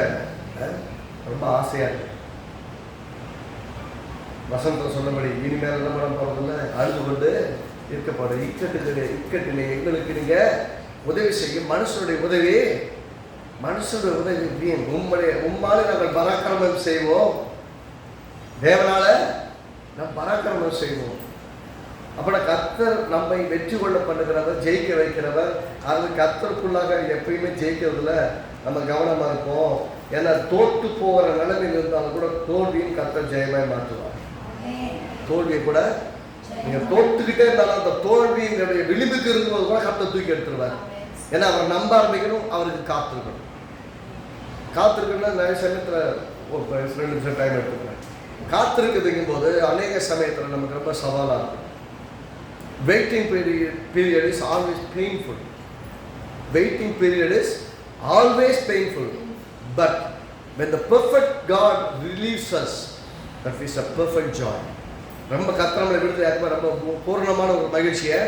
ரொம்ப ஆசையாக இருக்கு. வசந்தம் சொன்னபடி இனிமேல் என்ன பண்ண போகிறதில்ல, அழுது கொண்டு இருக்கப்படும் இக்கட்டிலே எங்களுக்கு நீங்கள் உதவி செய்யும். மனுஷனுடைய உதவி வீண். உம்மாலே நாங்கள் பராக்கிரமம் செய்வோம், தேவனால நாம் பராக்கிரமம் செய்வோம். அப்போ கர்த்தர் நம்மை வெற்றி கொள்ள பண்ணுகிறவர், ஜெயிக்க வைக்கிறவர். அது கர்த்தருக்குள்ளாக எப்பயுமே ஜெயிக்கிறதுல நம்ம கவனமாக இருப்போம். ஏன்னா தோற்று போகிற நிலைமையில் இருந்தாலும் கூட தோல்வியும் கர்த்தர் ஜெயமாய் மாற்றுவார். தோல்வியை கூட நீங்கள் தோற்றுக்கிட்டே இருந்தாலும் அந்த தோல்வியினுடைய விளிம்புக்கு இருக்கும்போது கூட கர்த்தர் தூக்கி எடுத்துருவார். ஏன்னா அவர் நம்ப ஆரம்பிக்கணும், அவருக்கு காத்திருக்கணும்னா நிறைய சமயத்தில் ஒரு 2 நிமிஷம் டைம் எடுத்துக்கிறேன். காத்திருக்குதுங்கும் போது அநேக சமயத்தில் நமக்கு ரொம்ப சவாலாக இருக்கும். Waiting period is always painful. Waiting period is always painful. But when the perfect God relieves us, that is a perfect joy. ரொம்ப கர்த்தர் நம்மளை விடுதலை ரொம்ப பூர்ணமான ஒரு மகிழ்ச்சியை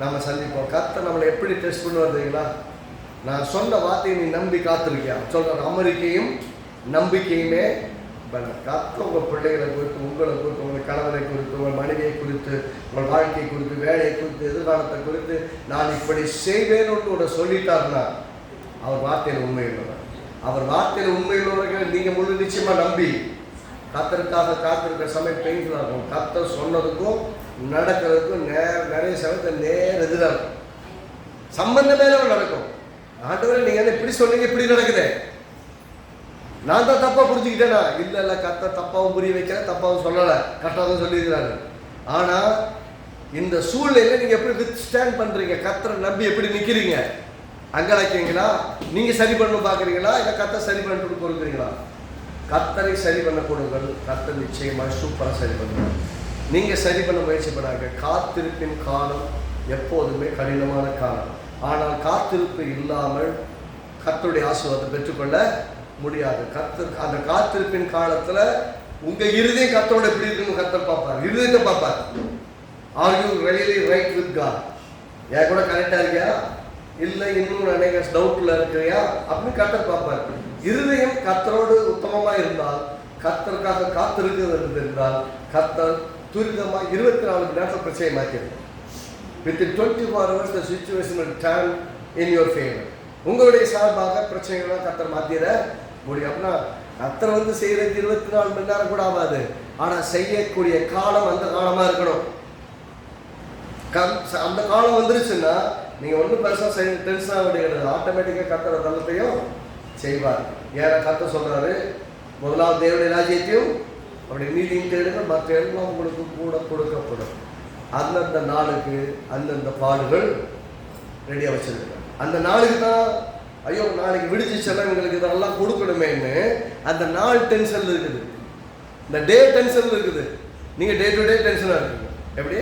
நாம் சந்திப்போம். கர்த்தர் நம்மளை எப்படி டெஸ்ட் பண்ணுவார் தெரியுங்களா? நான் சொன்ன வார்த்தையை நீ நம்பி காத்திருக்கியா சொல்கிற அமெரிக்கையும் நம்பிக்கையுமே கர்த்தர் உங்கள் பிள்ளைகளை குறித்து, உங்களை குறித்து, உங்கள் கணவரை குறித்து, உங்கள் மனைவியை குறித்து, உங்கள் வாழ்க்கையை குறித்து, வேலையை குறித்து, எதிர்காலத்தை குறித்து நான் இப்படி செய்வேன்னு ஒன்று சொல்லிட்டாருன்னா அவர் வார்த்தையில் உண்மையுள்ளவர். அவர் வார்த்தையில் உண்மையுள்ளவர்கள் நீங்கள் முழு நிச்சயமாக நம்பி கர்த்தருக்காக காத்திருக்கிற சமயம் பெயின்ஃபுல்லாக இருக்கும். கர்த்தர் சொன்னதுக்கும் நடக்கிறதுக்கும் நிறைய சமயத்தை நேர் எதிராக இருக்கும். சம்பந்தமே நடக்கும். ஆண்டவரே நீங்கள் இப்படி சொன்னீங்க, இப்படி நடக்குது, நான் தான் தப்பாக புரிஞ்சுக்கிட்டேனா? இல்லை, கர்த்தர் தப்பாகவும் புரிய வைக்கிறேன், தப்பாகவும் சொல்லலை, கரெக்டாக தான் சொல்லியிருக்கிறாரு. ஆனால் இந்த சூழ்நிலையில் நீங்கள் எப்படி வித் ஸ்டாண்ட் பண்ணுறீங்க? கர்த்தரை நம்பி எப்படி நிற்கிறீங்க? அங்கலாக்கிறீங்களா? நீங்கள் சரி பண்ணணும் பார்க்குறீங்களா, இல்லை கர்த்தர் சரி பண்ணிட்டு கொடுக்குறீங்களா? கர்த்தரை சரி பண்ண கொடுங்கள். கர்த்தர் நிச்சயமாக சூப்பராக சரி பண்ணுவார். நீங்கள் சரி பண்ண முயற்சி பண்ணாங்க. காத்திருப்பின் காலம் எப்போதுமே கடினமான காலம். ஆனால் காத்திருப்பு இல்லாமல் கர்த்தருடைய ஆசீர்வாதத்தை பெற்றுக்கொள்ள முடியாது. கர்த்தர் அந்த காத்திருப்பின் காலத்தில் உங்கள் இருதயம் கர்த்தரோட எப்படி இருக்குன்னு கர்த்தர் பார்ப்பார். இருதயத்தை பார்ப்பார். Are you really right with God? ஏன் கூட கரெக்டாக இருக்கியா, இல்லை இன்னும் அநேக டவுட்டில் இருக்கிறியா அப்படின்னு கர்த்தர் பார்ப்பார். இருதயம் கர்த்தரோடு உத்தமமாக இருந்தால், கர்த்தருக்காக காத்திருக்கிறது இருந்தால், கர்த்தர் துரிதமாக 24 மணி நேரத்தில் பிரச்சனை மாற்றிருக்கும். Within 24 hours the situation will turn in your favor. உங்களுடைய சார்பாக பிரச்சனைகள்லாம் கர்த்தர் மாற்றிட முடியும். அப்படின்னா கர்த்தர் செய்கிறது 24 மணி நேரம் கூட ஆகாது. ஆனால் செய்யக்கூடிய காலம் அந்த காலமாக இருக்கணும். அந்த காலம் வந்துருச்சுன்னா நீங்கள் ஒன்றும் பெருசாக டென்ஷன் ஆக கிடையாது. ஆட்டோமேட்டிக்காக கர்த்தர் தளத்தையும் செய்வார். ஏன்னா கர்த்தர் சொல்கிறாரு, முதலாவது தேவனுடைய ராஜ்யத்தையும் அப்படி நீதியும் தேடுங்க, மற்ற எல்லாம் உங்களுக்கு கூட கொடுக்கப்படும். அந்தந்த நாளுக்கு அந்தந்த பாடுகள் ரெடியாக வச்சுருக்காங்க. அந்த நாளுக்கு தான் ஐயோ நாளைக்கு விடுச்சுச்செல்லாம் இவங்களுக்கு இதெல்லாம் கொடுக்கணுமேன்னு அந்த நாள் டென்ஷன் இருக்குது, இந்த டே டென்ஷன் இருக்குது. நீங்கள் டே டு டே டென்ஷனாக இருக்குங்க. எப்படி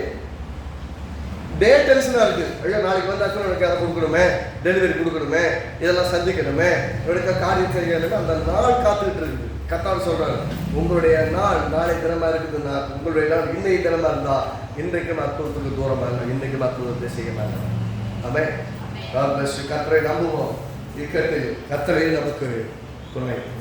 டே டென்ஷனாக இருக்குது, ஐயோ நாளைக்கு வந்து அக்கௌண்ட் எனக்கு அதை கொடுக்கணுமே, டெலிவரி கொடுக்கணுமே, இதெல்லாம் சந்திக்கணுமே, இவனுக்கு காரியம் செய்யணுமே. அந்த நாள் காத்துக்கிட்டு இருக்குது. கர்த்தர் சொல்கிறார், உங்களுடைய நாள் நாளை தினமாக இருக்குதுன்னா, உங்களுடைய நாள் இன்னைக்கு தினமாக இருந்தால் இன்றைக்கும் அற்புதத்துக்கு தூரமாக இல்லை, இன்றைக்கும் அற்புதத்தை செய்யலாம். ஆமென். கர்த்தரை நம்புவோம். இக்கட்டில் கர்த்தரை நமக்கு துணை.